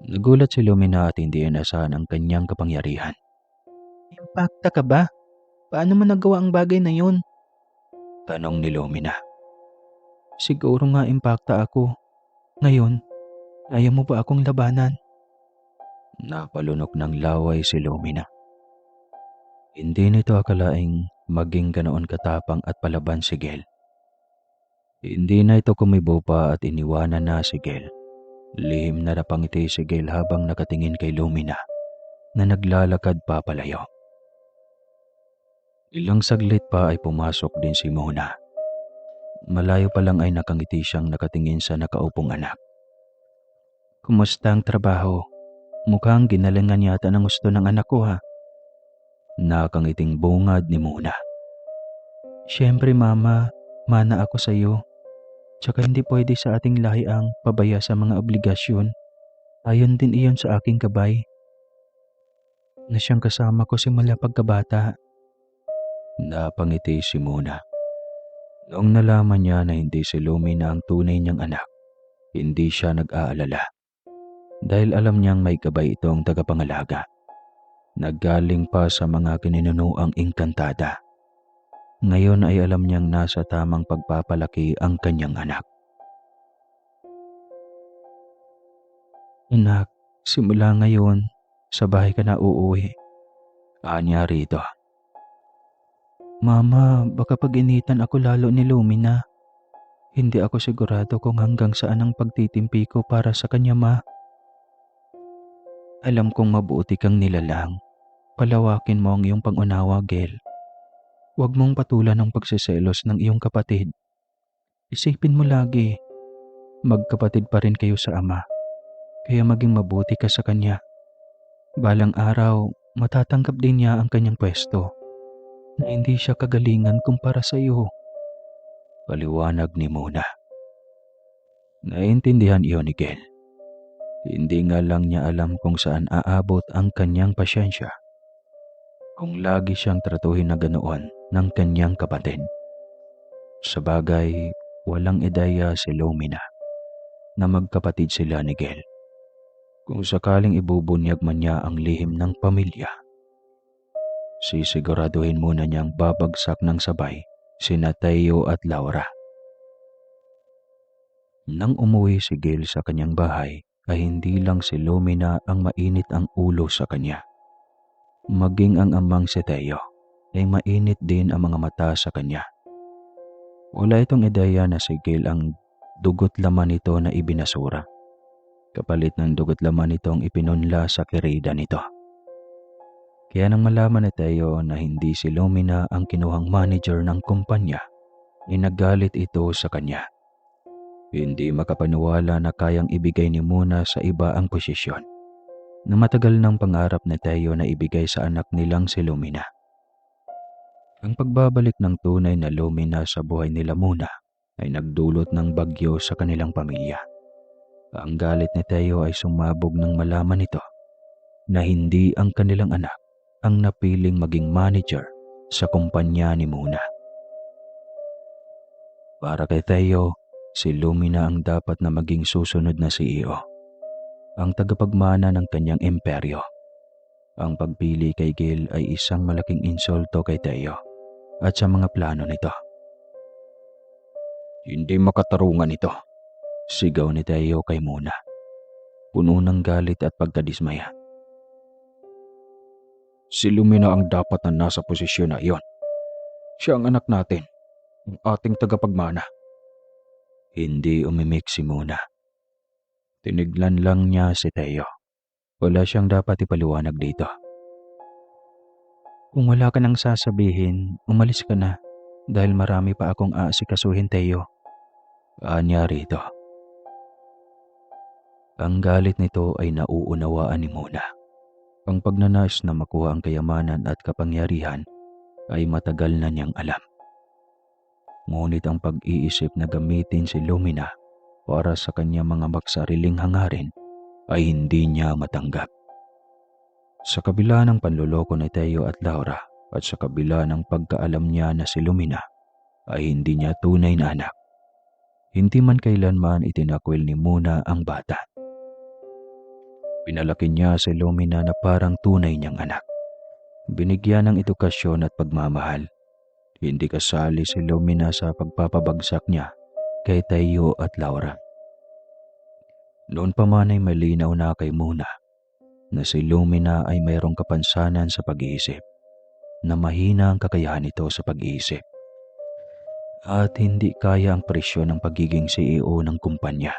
Nagulat si Lumina at hindi inasahan ang kanyang kapangyarihan. Impacta ka ba? Paano mo nagawa ang bagay na yun? Tanong ni Lumina. Siguro nga impacta ako. Ngayon, ayaw mo ba akong labanan? Napalunok ng laway si Lumina. Hindi nito akalaing maging ganoon katapang at palaban si Gil. Hindi na ito kumibo pa at iniwanan na si Gil. Lihim na napangiti si Gil habang nakatingin kay Lumina na naglalakad papalayo. Ilang saglit pa ay pumasok din si Mona. Malayo pa lang ay nakangiti siyang nakatingin sa nakaupong anak. Kumusta ang trabaho? Mukhang ginalingan yata ng gusto ng anak ko ha. Nakangiting bungad ni Mona. Siyempre mama, mana ako sa iyo. Tsaka hindi pwede sa ating lahi ang pabaya sa mga obligasyon. Ayon din iyon sa aking gabay. Na siyang kasama ko simula pagkabata. Napangiti si Mona. Noong nalaman niya na hindi si Lumina ang tunay niyang anak, hindi siya nag-aalala. Dahil alam niyang may gabay itong tagapangalaga. Naggaling pa sa mga kininunuang engkantada. Ngayon ay alam niyang nasa tamang pagpapalaki ang kanyang anak. Anak, simula ngayon, sa bahay ka na uuwi. Anya rito. Mama, baka pag-initan ako lalo ni Lumina. Hindi ako sigurado kung hanggang saan ang pagtitimpi ko para sa kanya ma. Alam kong mabuti kang nilalang. Palawakin mo ang iyong pangunawa, Gil. Huwag mong patulan ang pagsiselos ng iyong kapatid. Isipin mo lagi, magkapatid pa rin kayo sa ama. Kaya maging mabuti ka sa kanya. Balang araw, matatanggap din niya ang kanyang pwesto na hindi siya kagalingan kumpara sa iyo. Paliwanag ni Mona. Naiintindihan iyon ni Gil. Hindi nga lang niya alam kung saan aabot ang kanyang pasyensya kung lagi siyang tratuhin na ganoon ng kanyang kapatid. Sabagay, walang ideya si Lumina na magkapatid sila ni Gil. Kung sakaling ibubunyag man niya ang lihim ng pamilya, sisiguraduhin muna niyang babagsak ng sabay sina Teo at Laura. Nang umuwi si Gil sa kanyang bahay, ay hindi lang si Lumina ang mainit ang ulo sa kanya. Maging ang amang si Teo ay mainit din ang mga mata sa kanya. Wala itong ideya na si Gil ang dugot laman nito na ibinasura, kapalit ng dugot laman nitong ipinunla sa kirida nito. Kaya nang malaman ni Teo na hindi si Lumina ang kinuhang manager ng kumpanya, inagalit ito sa kanya. Hindi makapaniwala na kayang ibigay ni Muna sa iba ang posisyon na matagal ng pangarap ni Teo na ibigay sa anak nilang si Lumina. Ang pagbabalik ng tunay na Lumina sa buhay nila Muna ay nagdulot ng bagyo sa kanilang pamilya. Ang galit ni Teo ay sumabog nang malaman nito na hindi ang kanilang anak ang napiling maging manager sa kumpanya ni Muna. Para kay Teo, si Lumina ang dapat na maging susunod na CEO, ang tagapagmana ng kanyang imperyo. Ang pagpili kay Gil ay isang malaking insulto kay Teo at sa mga plano nito. Hindi makatarungan ito, sigaw ni Teo kay Muna, puno ng galit at pagkadismaya. Si Lumina ang dapat na nasa posisyon na iyon. Siya ang anak natin, ang ating tagapagmana. Hindi umimik si Muna. Tiniglan lang niya si Teo. Wala siyang dapat ipaliwanag dito. Kung wala ka nang sasabihin, umalis ka na dahil marami pa akong aasikasuhin, Teo. Anya rito. Ang galit nito ay nauunawaan ni Muna. Ang pagnanais na makuha ang kayamanan at kapangyarihan ay matagal na niyang alam. Ngunit ang pag-iisip na gamitin si Lumina para sa kanyang mga magsariling hangarin ay hindi niya matanggap. Sa kabila ng panluloko ni Teo at Laura at sa kabila ng pagkaalam niya na si Lumina ay hindi niya tunay na anak, hindi man kailanman itinakwil ni Muna ang bata. Pinalaki niya si Lumina na parang tunay niyang anak. Binigyan ng edukasyon at pagmamahal. Hindi kasali si Lumina sa pagpapabagsak niya kay Teo at Laura. Noon pa man ay malinaw na kay Muna na si Lumina ay mayroong kapansanan sa pag-iisip, na mahina ang kakayahan nito sa pag-iisip, at hindi kaya ang presyon ng pagiging CEO ng kumpanya.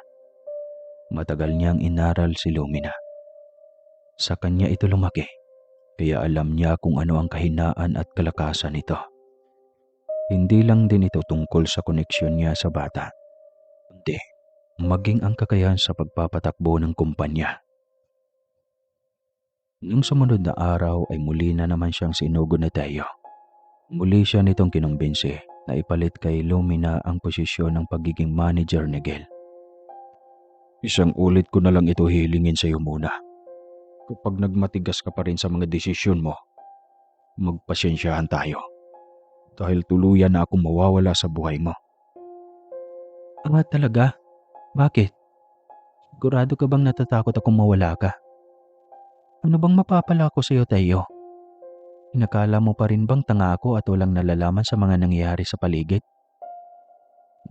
Matagal niyang inaral si Lumina. Sa kanya ito lumaki, kaya alam niya kung ano ang kahinaan at kalakasan nito. Hindi lang din ito tungkol sa koneksyon niya sa bata, kundi maging ang kakayahan sa pagpapatakbo ng kumpanya. Nung sumunod na araw ay muli na naman siyang sinugod ni Teo. Muli siya nitong kinumbinsi na ipalit kay Lumina ang posisyon ng pagiging manager ni Gil. Isang ulit ko na lang ito hilingin sa iyo muna. Kapag nagmatigas ka pa rin sa mga desisyon mo, magpasensyahan tayo. Dahil tuluyan na akong mawawala sa buhay mo. Talaga? Bakit? Sigurado ka bang natatakot akong mawala ka? Ano bang mapapala ko sa iyo, Teo? Inakala mo pa rin bang tanga ako at walang nalalaman sa mga nangyayari sa paligid?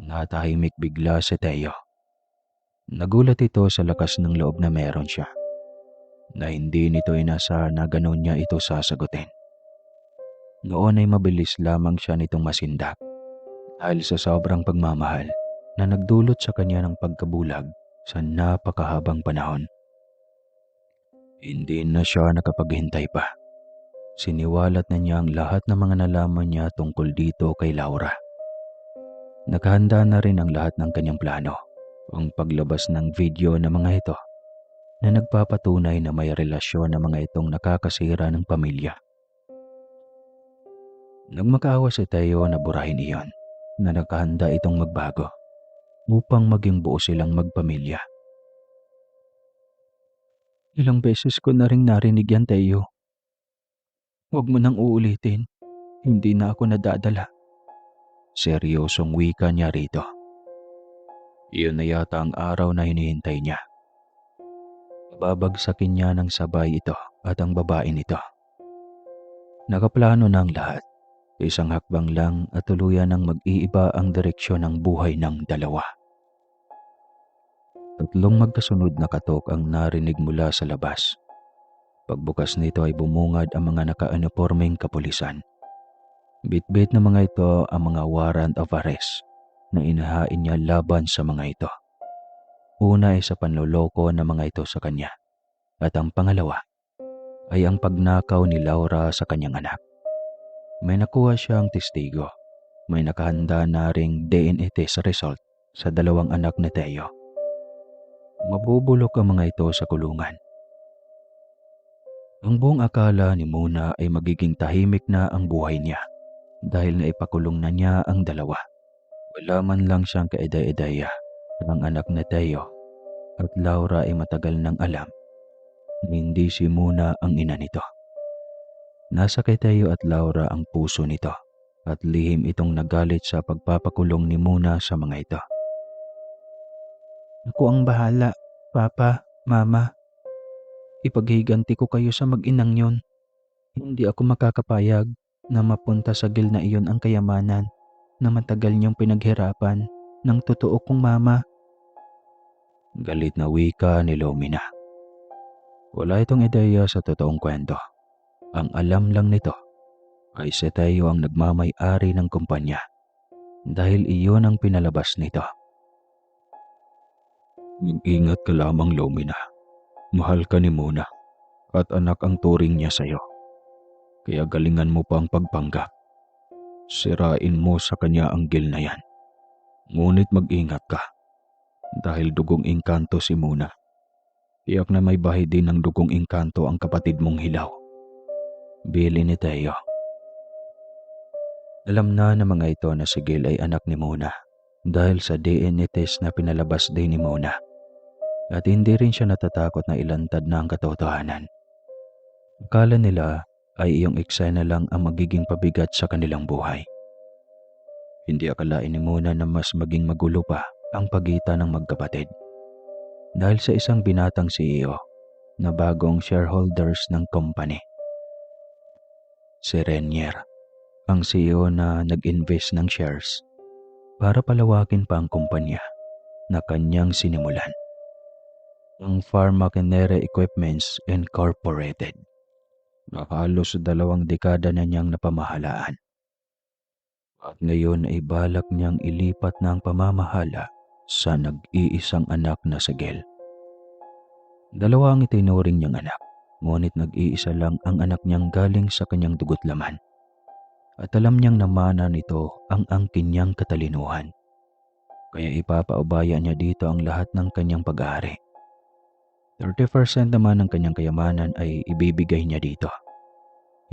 Natahimik bigla si Teo. Nagulat ito sa lakas ng loob na meron siya, na hindi nito inaasahan na gano'n niya ito sasagutin. Noon ay mabilis lamang siya nitong masindak dahil sa sobrang pagmamahal na nagdulot sa kanya ng pagkabulag sa napakahabang panahon. Hindi na siya nakapaghintay pa. Siniwalat na niya ang lahat ng mga nalaman niya tungkol dito kay Laura. Nakahanda na rin ang lahat ng kanyang plano, ang paglabas ng video ng mga ito na nagpapatunay na may relasyon ng mga itong nakakasira ng pamilya. Nang makaawa si Teo na burahin iyon, na nakahanda itong magbago upang maging buo silang magpamilya. Ilang beses ko na rin narinig yan, Teo. Huwag mo nang uulitin. Hindi na ako nadadala. Seryosong wika niya rito. Iyon na yata ang araw na hinihintay niya. Babagsakin niya ng sabay ito at ang babae nito. Nakaplano na ang lahat. Isang hakbang lang at tuluyan ng mag-iiba ang direksyon ng buhay ng dalawa. Tatlong magkasunod na katok ang narinig mula sa labas. Pagbukas nito ay bumungad ang mga naka-uniformeng kapulisan. Bitbit na mga ito ang mga warrant of arrest na inahain niya laban sa mga ito. Una ay sa panloloko ng mga ito sa kanya at ang pangalawa ay ang pagnakaw ni Laura sa kanyang anak. May nakuha siyang testigo. May nakahanda na ring DNA test result sa dalawang anak ni Teo. Mabubulok ang mga ito sa kulungan. Ang buong akala ni Muna ay magiging tahimik na ang buhay niya dahil naipakulong na niya ang dalawa. Wala man lang siyang kaeday-edaya ng anak ni Teo at Laura ay matagal nang alam na hindi si Muna ang ina nito. Nasa kay Teo at Laura ang puso nito at lihim itong nagalit sa pagpapakulong ni Muna sa mga ito. Ako ang bahala, Papa, Mama. Ipaghiganti ko kayo sa mag-inang yon. Hindi ako makakapayag na mapunta sa gil na iyon ang kayamanan na matagal niyong pinaghirapan ng totoo kong mama. Galit na wika ni Lomina. Wala itong ideya sa totoong kwento. Ang alam lang nito ay si Teo ang nagmamay-ari ng kumpanya dahil iyon ang pinalabas nito. Mag-ingat ka lamang, Lomina. Mahal ka ni Muna at anak ang turing niya sa'yo. Kaya galingan mo pa ang pagpanggap. Sirain mo sa kanya ang gil na yan. Ngunit mag-ingat ka dahil dugong engkanto si Muna. Tiyak na may bahay din ng dugong engkanto ang kapatid mong Hilaw. Bili ni Teo. Alam na ng mga ito na si Gil ay anak ni Muna dahil sa DNA test na pinalabas din ni Muna. At hindi rin siya natatakot na ilantad na ang katotohanan. Akala nila ay iyong eksena lang ang magiging pabigat sa kanilang buhay. Hindi akalain ni Muna na mas maging magulo pa ang pagitan ng magkapatid. Dahil sa isang binatang CEO na bagong shareholders ng company. Si Renier, ang CEO na nag-invest ng shares para palawakin pa ang kumpanya na kanyang sinimulan. Ang Farm Machinery Equipments Incorporated na halos 2 dekada na niyang napamahalaan. At ngayon ay balak niyang ilipat na ang pamamahala sa nag-iisang anak na si Gil. 2 ang itinuring niyang anak, ngunit nag-iisa lang ang anak niyang galing sa kanyang dugo't laman. At alam niyang namana nito ang angkin niyang katalinuhan. Kaya ipapaubaya niya dito ang lahat ng kanyang pag-aari. 30% naman ng kanyang kayamanan ay ibibigay niya dito.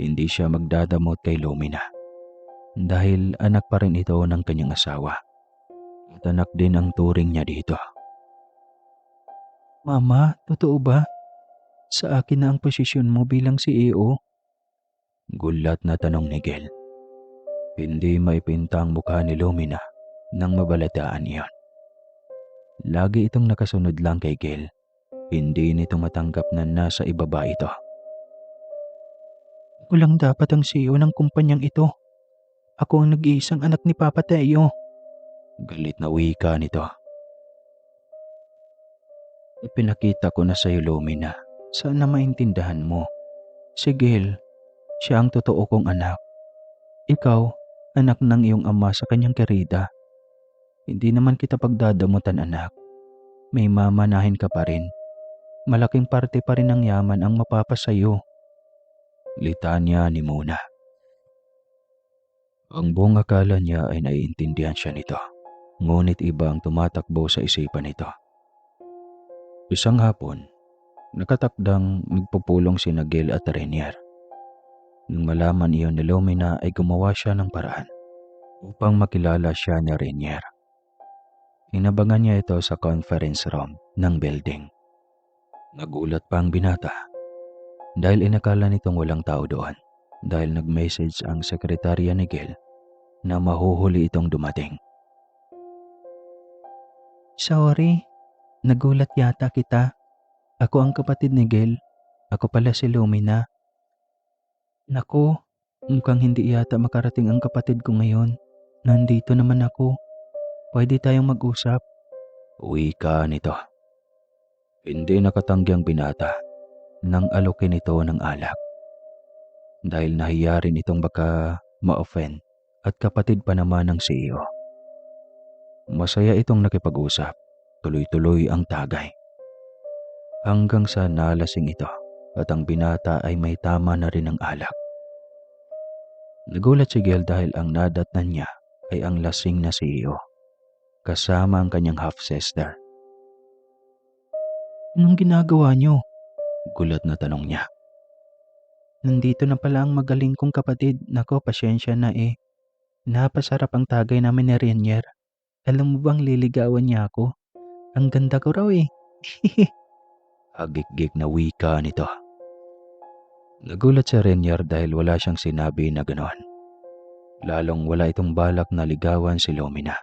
Hindi siya magdadamot kay Lomina dahil anak pa rin ito ng kanyang asawa at anak din ang turing niya dito. Mama, totoo ba? Sa akin na ang posisyon mo bilang CEO? Gulat na tanong ni Gil. Hindi maipinta ang mukha ni Lomina nang mabalataan iyon. Lagi itong nakasunod lang kay Gil. Hindi nito matanggap na nasa ibaba ito. Ako lang dapat ang CEO ng kumpanyang ito. Ako ang nag-iisang anak ni Papa Teo. Galit na wika nito. Ipinakita ko na sa iyo, Lomina. Sana maintindahan mo. Si Gil, siya ang totoo kong anak. Ikaw, anak ng iyong ama sa kanyang kerida. Hindi naman kita pagdadamutan, anak. May mamanahin ka pa rin. Malaking parte pa rin ng yaman ang mapapasayo. Litanya ni Muna. Ang buong akala niya ay naiintindihan siya nito. Ngunit iba ang tumatakbo sa isipan nito. Isang hapon, nakatakdang magpupulong sina Gil at Renier. Nang malaman iyon ni Lomina ay gumawa siya ng paraan upang makilala siya ni Renier. Inabangan niya ito sa conference room ng building. Nagulat pa ang binata dahil inakala nitong walang tao doon dahil nag-message ang sekretarya ni Gil na mahuhuli itong dumating. Sorry, nagulat yata kita. Ako ang kapatid ni Gil. Ako pala si Lomina. Naku, mukhang hindi yata makarating ang kapatid ko ngayon. Nandito naman ako. Pwede tayong mag-usap. Uwi ka nito. Hindi nakatanggi binata nang alokin ito ng alak dahil nahiya rin itong baka ma-offend at kapatid pa naman ng CEO. Masaya itong nakipag-usap, tuloy-tuloy ang tagay. Hanggang sa nalasing ito at ang binata ay may tama na rin ng alak. Nagulat si Gel dahil ang nadatnan niya ay ang lasing na CEO kasama ang kanyang half-sister. Anong ginagawa niyo? Gulat na tanong niya. Nandito na pala ang magaling kong kapatid. Nako, pasyensya na eh. Napasarap ang tagay namin ni Renier. Alam mo bang liligawan niya ako? Ang ganda ko raw eh. Hagik-gik na wika nito. Nagulat si Renier dahil wala siyang sinabi na ganoon. Lalong wala itong balak na ligawan si Lumina.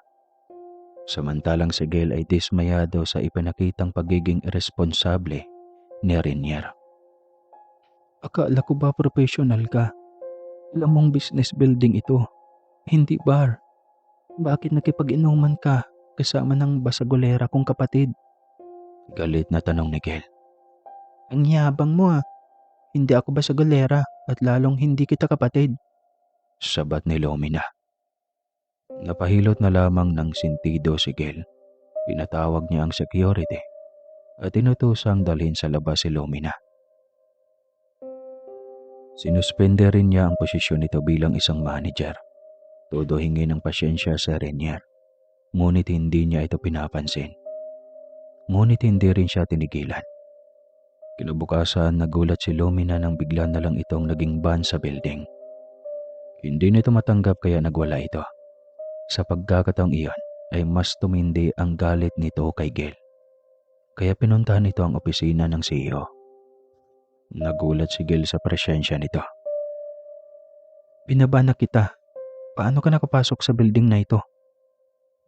Samantalang si Gel ay dismayado sa ipinakitang pagiging irresponsable ni Renier. Akala ko ba professional ka? Alam mong business building ito, hindi bar. Bakit nakipag-inuman ka kasama ng basagolera kong kapatid? Galit na tanong ni Gel. Ang yabang mo ah. Hindi ako basagolera at lalong hindi kita kapatid. Sabat ni Lumina. Napahilot na lamang ng sintido si Gel. Pinatawag niya ang security at inutusang dalhin sa labas si Lumina. Sinuspende rin niya ang posisyon nito bilang isang manager. Todo hingi ng pasyensya sa Renier. Ngunit hindi niya ito pinapansin. Ngunit hindi rin siya tinigilan. Kinabukasan nagulat si Lumina nang bigla na lang itong naging ban sa building. Hindi nito matanggap kaya nagwala ito. Sa pagkakataong iyon ay mas tumindi ang galit nito kay Gel. Kaya pinuntahan nito ang opisina ng CEO. Nagulat si Gel sa presensya nito. Binaba na kita. Paano ka nakapasok sa building na ito?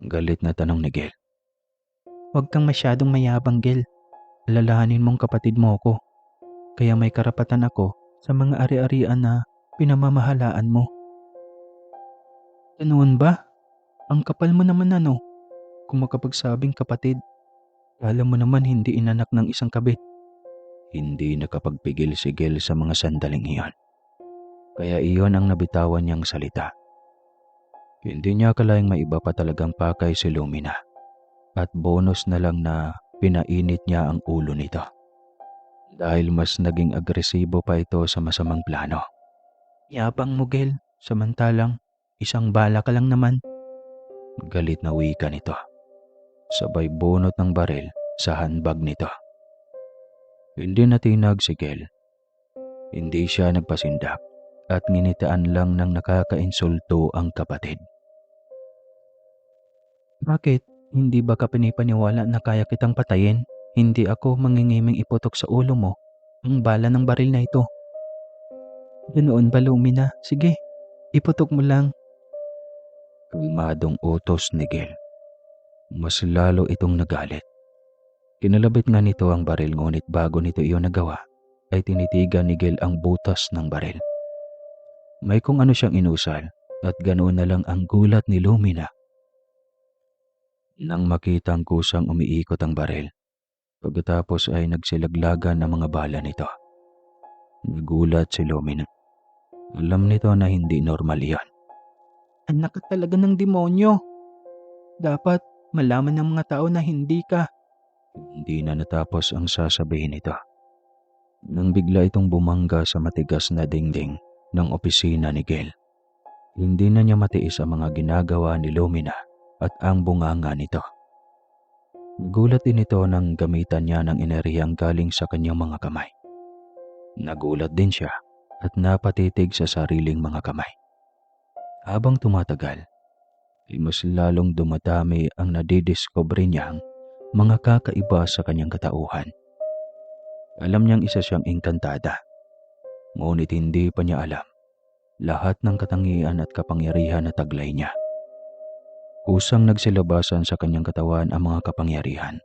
Galit na tanong ni Gel. Huwag kang masyadong mayabang, Gel. Alalahanin mong kapatid mo ako. Kaya may karapatan ako sa mga ari-arian na pinamamahalaan mo. Ganoon ba? Ang kapal mo naman ano? Kung makapagsabing kapatid, alam mo naman hindi inanak ng isang kabit. Hindi nakapagpigil si Gel sa mga sandaling iyon. Kaya iyon ang nabitawan niyang salita. Hindi niya akalaing may iba pa talagang pakay si Lumina. At bonus na lang na pinainit niya ang ulo nito. Dahil mas naging agresibo pa ito sa masamang plano. Yabang mo, Gel. Samantalang, isang bala ka lang naman. Galit na wika nito. Sabay bunot ng baril sa handbag nito. Hindi natinag si Gel. Hindi siya nagpasindak at nginitaan lang ng nakakainsulto ang kapatid. Bakit? Hindi ba ka pinipaniwala na kaya kitang patayin? Hindi ako mangingiming iputok sa ulo mo ang bala ng baril na ito. Ganoon ba, Lumina? Sige, iputok mo lang. Kalmadong utos ni Gel. Mas lalo itong nagalit. Kinalabit nga nito ang baril ngunit bago nito iyon nagawa ay tinitigan ni Gel ang butas ng baril. May kung ano siyang inusal at ganoon na lang ang gulat ni Lumina. Nang makitang kusang umiikot ang baril, pagkatapos ay nagsilaglagan ang mga bala nito. Nagulat si Lumina. Alam nito na hindi normal iyon. Anak ka talaga ng demonyo. Dapat malaman ng mga tao na hindi ka. Hindi na natapos ang sasabihin nito. Nang bigla itong bumangga sa matigas na dingding ng opisina ni Gel. Hindi na niya matiis ang mga ginagawa ni Lumina at ang bunganga nito. Nagulat din ito nang gamitan niya ng enerhiyang galing sa kanyang mga kamay. Nagulat din siya at napatitig sa sariling mga kamay. Habang tumatagal, ay mas lalong dumadami ang nadidiscover niyang mga kakaiba sa kanyang katauhan. Alam niyang isa siyang engkantada, ngunit hindi pa niya alam lahat ng katangian at kapangyarihan na taglay niya. Kusang nagsilabasan sa kanyang katawan ang mga kapangyarihan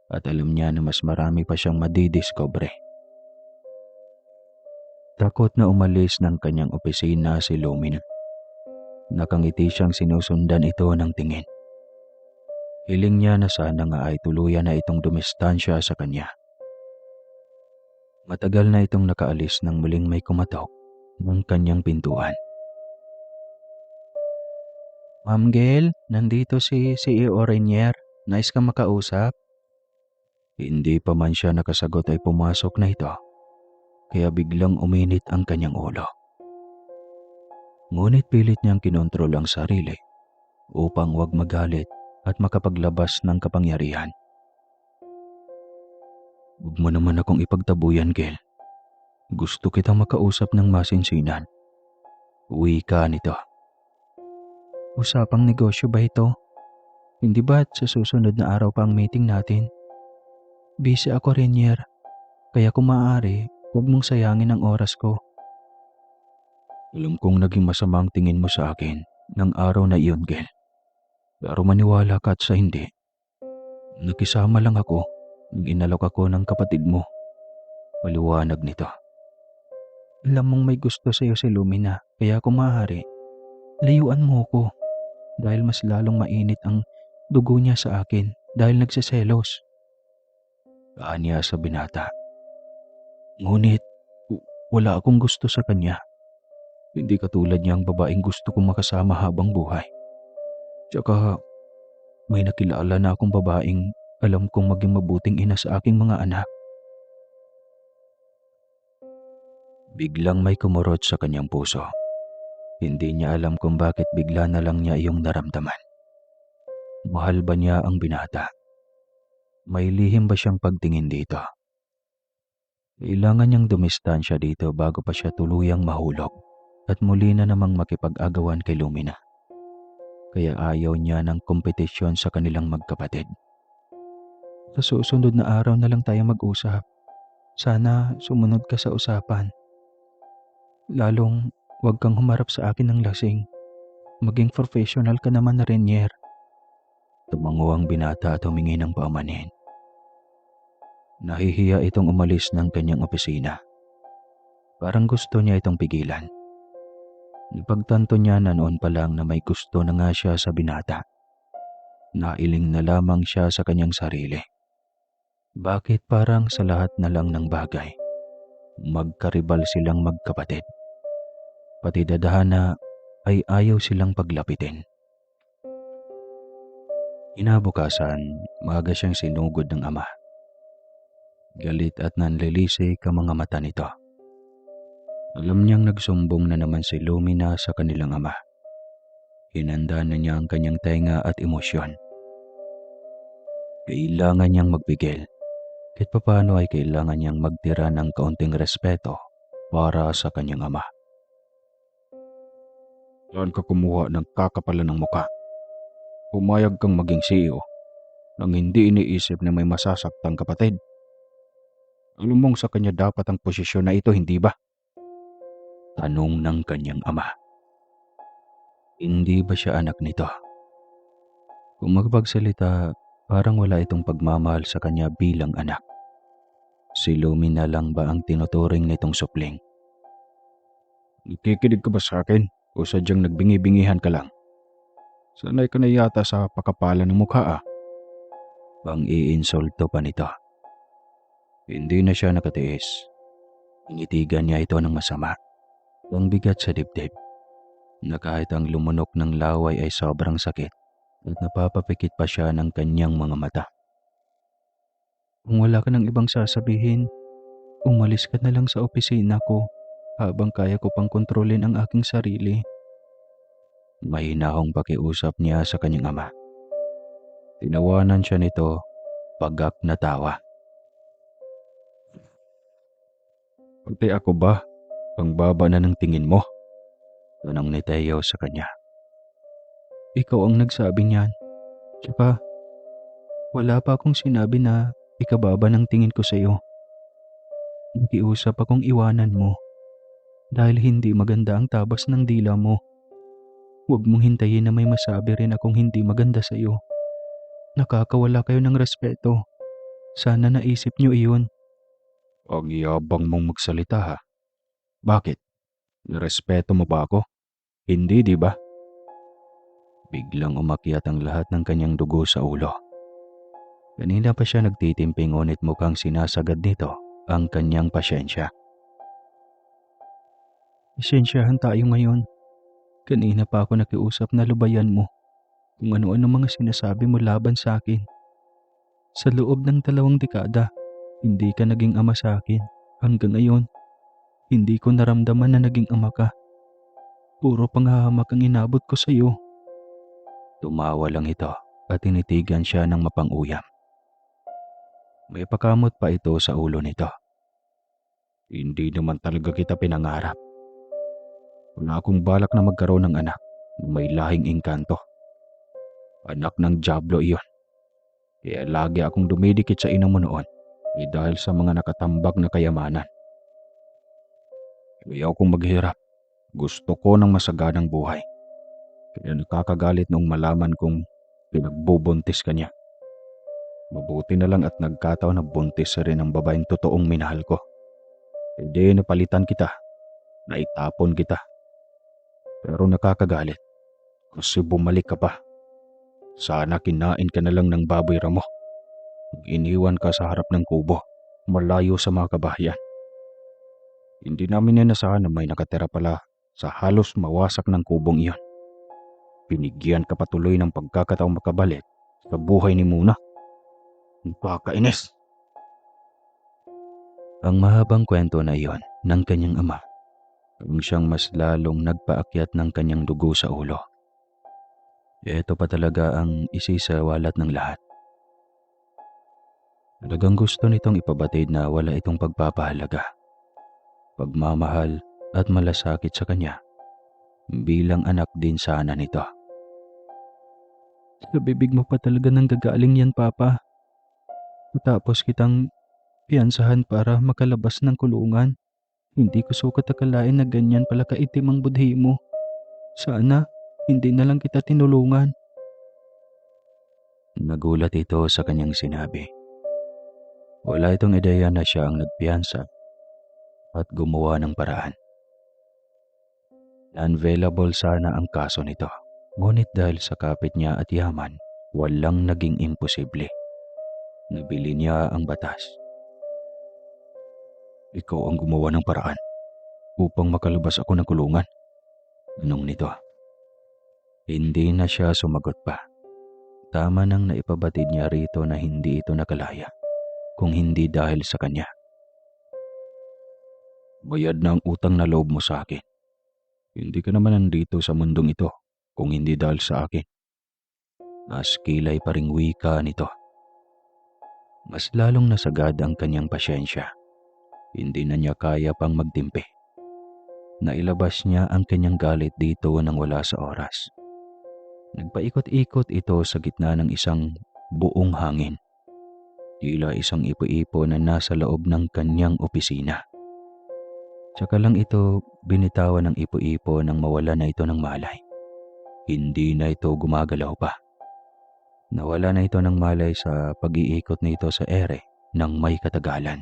at alam niya na mas marami pa siyang madidiscover. Takot na umalis ng kanyang opisina si Lumina. Nakangiti siyang sinusundan ito ng tingin. Hiling niya na sana nga ay tuluyan na itong dumistansya sa kanya Matagal na itong nakaalis nang muling may kumatok ng kanyang pintuan. Ma'am Gel, nandito si CEO Renier. Nais kang makausap? Hindi pa man siya nakasagot ay pumasok na ito, kaya biglang uminit ang kanyang ulo. Ngunit pilit niyang kinontrol ang sarili upang huwag magalit at makapaglabas ng kapangyarihan. Huwag mo naman akong ipagtabuyan, Gel. Gusto kitang makausap ng masinsinan. Wika nito. Usapang negosyo ba ito? Hindi ba't sa susunod na araw pa ang meeting natin? Busy ako, Renier. Kaya kung maaari, huwag mong sayangin ang oras ko. Alam kong naging masama ang tingin mo sa akin ng araw na iyon, Gel. Pero maniwala ka at sa hindi. Nakisama lang ako nang inalok ako ng kapatid mo. Paliwanag nito. Alam mong may gusto sa'yo si Lumina, kaya kung maaari, layuan mo ko dahil mas lalong mainit ang dugo niya sa akin dahil nagseselos. Kaanya sa binata. Ngunit, wala akong gusto sa kanya. Hindi katulad niya ang babaeng gusto kong makasama habang buhay. Tsaka, may nakilala na akong babaeng alam kong maging mabuting ina sa aking mga anak. Biglang may kumurot sa kanyang puso. Hindi niya alam kung bakit bigla na lang niya iyong naramdaman. Mahal ba niya ang binata? May lihim ba siyang pagtingin dito? Kailangan niyang dumistansya dito bago pa siya tuluyang mahulog at muli na namang makipag-agawan kay Lumina. Kaya ayaw niya ng kompetisyon sa kanilang magkapatid. Sa susunod na araw na lang tayo mag-usap. Sana sumunod ka sa usapan. Lalong huwag kang humarap sa akin ng lasing. Maging professional ka naman na Renier. Tumango ang binata at humingi ng paumanhin. Nahihiya itong umalis ng kanyang opisina. Parang gusto niya itong pigilan. Napagtanto niya na noon pa lang na may gusto na nga siya sa binata. Nailing na lamang siya sa kanyang sarili. Bakit parang sa lahat na lang ng bagay, magkaribal silang magkapatid? Pati dadhana ay ayaw silang paglapitin. Inabukasan, maaga siyang sinugod ng ama. Galit at nanlilisik ang mga mata nito. Alam niyang nagsumbong na naman si Lumina sa kanilang ama. Hinanda na niya ang kanyang tenga at emosyon. Kailangan niyang magpigil. Kahit papaano ay kailangan niyang magtira ng kaunting respeto para sa kanyang ama. Saan ka kumuha ng kakapalan ng muka? Pumayag kang maging CEO nang hindi iniisip na may masasaktang kapatid. Alam mong sa kanya dapat ang posisyon na ito, hindi ba? Tanong ng kanyang ama. Hindi ba siya anak nito? Kung magpagsalita, parang wala itong pagmamahal sa kanya bilang anak. Si Lumina lang ba ang tinuturing nitong supling? Nakikinig ka ba sa akin o sadyang nagbingi-bingihan ka lang? Sanay ka na yata sa pakapalan ng mukha. Pang-iinsulto pa nito. Hindi na siya nakatiis. Initigan niya ito ng masama. Ang bigat sa dibdib. Na kahit ang lumunok ng laway ay sobrang sakit at napapapikit pa siya ng kanyang mga mata. Kung wala ka ng ibang sasabihin, umalis ka na lang sa opisina ko habang kaya ko pang kontrolin ang aking sarili. Mahinahong pakiusap niya sa kanyang ama. Tinawanan siya nito, pagak na tawa. Pati ako ba? Ang baba na ng tingin mo? Tanong ni Teo sa kanya. Ikaw ang nagsabi niyan. Tsaka, wala pa akong sinabi na ikababa ng tingin ko sa iyo. Nakiusap akong iwanan mo dahil hindi maganda ang tabas ng dila mo. Huwag mong hintayin na may masabi rin akong hindi maganda sa iyo. Nakakawala kayo ng respeto. Sana naisip niyo iyon. Ang yabang mong magsalita ha. Bakit? Nirespeto mo ba ako? Hindi, di ba? Biglang umakyat ang lahat ng kanyang dugo sa ulo. Kanina pa siya nagtitimpi ngunit mukhang sinasagad nito ang kanyang pasyensya. Pasensyahan tayo ngayon. Kanina pa ako nakiusap na lubayan mo kung ano-ano mga sinasabi mo laban sa akin. Sa loob ng 2 dekada, hindi ka naging ama sa akin. Hanggang ngayon, hindi ko naramdaman na naging ama ka. Puro panghahamak ang inabot ko sa iyo. Tumawa lang ito at tinitigan siya ng mapang-uyam. May pakamot pa ito sa ulo nito. Hindi naman talaga kita pinangarap. Wala akong balak na magkaroon ng anak na may lahing engkanto. Anak ng Diablo iyon. Kaya lagi akong dumidikit sa ina mo noon dahil sa mga nakatambak na kayamanan. Ayaw kong maghirap. Gusto ko ng masaganang buhay. Kaya nakakagalit nung malaman kong pinagbubuntis ka niya. Mabuti na lang at nagkataon na buntis rin ang babaeng totoong minahal ko. Hindi napalitan kita. Naitapon kita. Pero nakakagalit kasi bumalik ka pa. Sana kinain ka na lang ng baboy ramo. Iniwan ka sa harap ng kubo, malayo sa mga kabahayan. Hindi namin inasahan na may nakatira pala sa halos mawasak ng kubong iyon. Binigyan ka patuloy ng pagkakataong makabalik sa buhay ni Muna. Nakakainis. Ang mahabang kwento na iyon ng kanyang ama ang siyang mas lalong nagpaakyat ng kanyang dugo sa ulo. Ito pa talaga ang isisawalat ng lahat. Talagang gusto nitong ipabatid na wala itong pagpapahalaga, pagmamahal at malasakit sa kanya bilang anak din sana nito. Sa bibig mo pa talaga nang gagaling yan, Papa. Tapos kitang piyansahan para makalabas ng kulungan. Hindi ko sukat akalain na ganyan pala kaitim ang budhi mo. Sana, hindi na lang kita tinulungan. Nagulat ito sa kanyang sinabi. Wala itong ideya na siya ang nagpiyansa at gumawa ng paraan. Unavailable sana ang kaso nito. Ngunit dahil sa kapit niya at yaman, walang naging imposible. Nabili niya ang batas. Ikaw ang gumawa ng paraan upang makalabas ako ng kulungan. Anong nito? Hindi na siya sumagot pa. Tama nang naipabatid niya rito na hindi ito nakalaya, kung hindi dahil sa kanya. Bayad na ang utang na loob mo sa akin. Hindi ka naman nandito sa mundong ito kung hindi dahil sa akin. Mas kilay pa ring wika nito. Mas lalong nasagad ang kanyang pasyensya. Hindi na niya kaya pang magtimpi. Nailabas niya ang kanyang galit dito nang wala sa oras. Nagpaikot-ikot ito sa gitna ng isang buong hangin. Tila isang ipo-ipo na nasa loob ng kanyang opisina. Tsaka lang ito binitawan ng ipo-ipo nang mawala na ito ng malay. Hindi na ito gumagalaw pa. Nawala na ito ng malay sa pag-iikot nito sa ere ng may katagalan.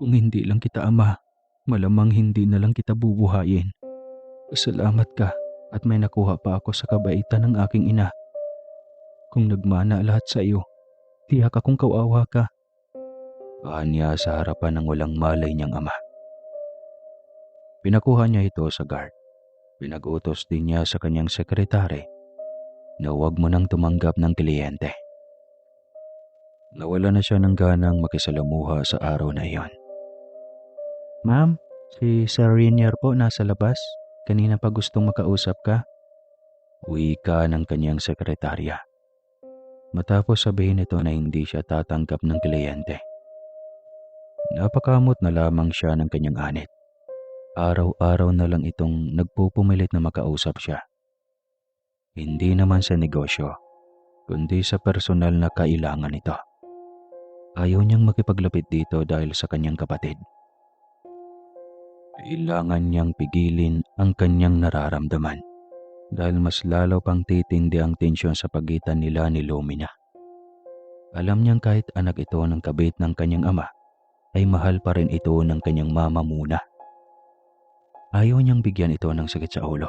Kung hindi lang kita ama, malamang hindi na lang kita bubuhayin. Salamat ka at may nakuha pa ako sa kabaitan ng aking ina. Kung nagmana lahat sa iyo, tiyak akong kawawa ka. Anya sa harapan ng walang malay niyang ama. Pinakuha niya ito sa guard. Pinag-utos din niya sa kanyang sekretary na huwag mo nang tumanggap ng kliyente. Nawala na siya ng ganang makisalamuha sa araw na iyon. Ma'am, si Sir Rainier po nasa labas. Kanina pa gustong makausap ka. Wika ng kanyang sekretarya. Matapos sabihin ito na hindi siya tatanggap ng kliyente. Napakamot na lamang siya ng kanyang anit. Araw-araw na lang itong nagpupumilit na makausap siya. Hindi naman sa negosyo, kundi sa personal na kailangan nito. Ayaw niyang makipaglapit dito dahil sa kanyang kapatid. Kailangan niyang pigilin ang kanyang nararamdaman dahil mas lalo pang titindi ang tensyon sa pagitan nila ni Lumina. Alam niyang kahit anak ito ng kabit ng kanyang ama, ay mahal pa rin ito ng kanyang mama Muna. Ayaw niyang bigyan ito ng sakit sa ulo.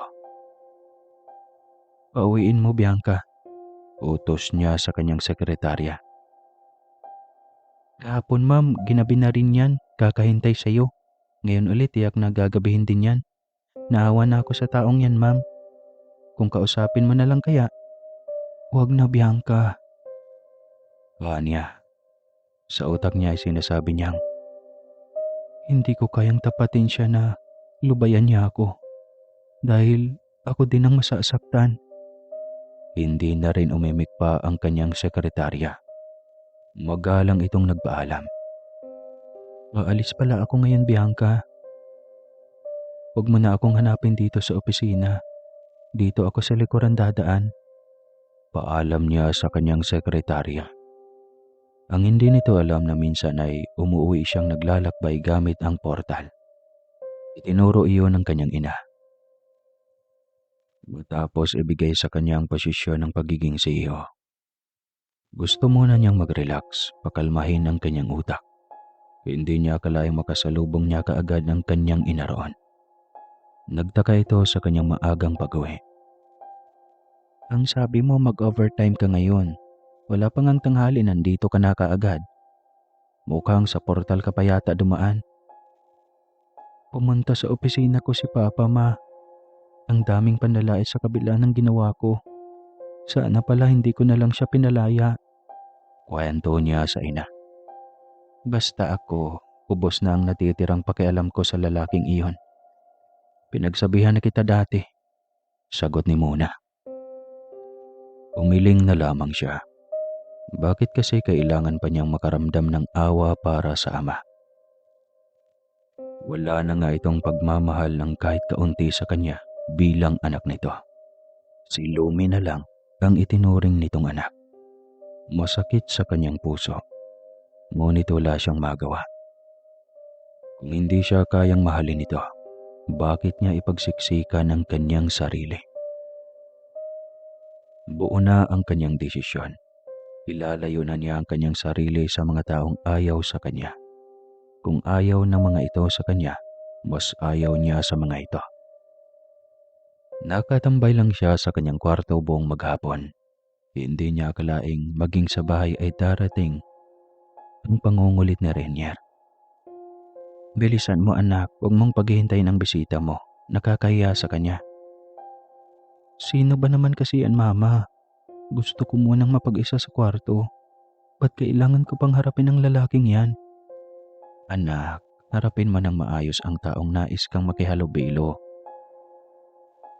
Pauwiin mo, Bianca. Utos niya sa kanyang sekretarya. Kahapon ma'am, ginabi na rin yan, kakahintay sa'yo. Ngayon ulit tiyak na gagabihin din yan. Naawa na ako sa taong yan ma'am. Kung kausapin mo na lang kaya. Huwag na Bianca. Kanya, sa utak niya ay sinasabi niyang, hindi ko kayang tapatin siya na lubayan niya ako. Dahil ako din ang masasaktan. Hindi na rin umimik pa ang kanyang sekretarya. Magalang itong nagpaalam. Aalis pala ako ngayon Bianca. Huwag mo na akong hanapin dito sa opisina. Dito ako sa likuran dadaan. Paalam niya sa kanyang sekretarya. Ang hindi nito alam na minsan ay umuwi siyang naglalakbay gamit ang portal. Itinuro iyon ng kanyang ina. Matapos ibigay sa kanya ang posisyon ng pagiging CEO. Gusto muna niyang mag-relax, pakalmahin ang kanyang utak. Hindi niya akalaing makasalubong niya kaagad ang kanyang ina roon. Nagtaka ito sa kanyang maagang pag-uwi. Ang sabi mo mag-overtime ka ngayon. Wala pang ang tanghali nandito ka na kaagad. Mukhang sa portal ka pa yata dumaan. Pumunta sa opisina ko si Papa Ma. Ang daming panlalait sa kabila ng ginawa ko. Sana pala hindi ko na lang siya pinalaya. Kwento niya sa ina. Basta ako, ubos na ang natitirang pakialam ko sa lalaking iyon. Pinagsabihan na kita dati. Sagot ni Mona. Umiling na lamang siya. Bakit kasi kailangan pa niyang makaramdam ng awa para sa ama? Wala na nga itong pagmamahal ng kahit kaunti sa kanya bilang anak nito. Si Lumi na lang ang itinuring nitong anak. Masakit sa kanyang puso. Ngunit wala siyang magawa. Kung hindi siya kayang mahalin ito, bakit niya ipagsiksikan ang kanyang sarili? Buo na ang kanyang desisyon. Ilalayo na niya ang kanyang sarili sa mga taong ayaw sa kanya. Kung ayaw ng mga ito sa kanya, mas ayaw niya sa mga ito. Nakatambay lang siya sa kanyang kwarto buong maghapon. Hindi niya akalaing maging sa bahay ay darating ang pangungulit ni Renier. Bilisan mo anak, huwag mong paghihintayin ang bisita mo. Nakakahiya sa kanya. Sino ba naman kasi yan mama? Gusto ko munang mapag-isa sa kwarto. Ba't kailangan ko pang harapin ang lalaking yan? Anak, harapin mo ng maayos ang taong nais kang makihalubilo.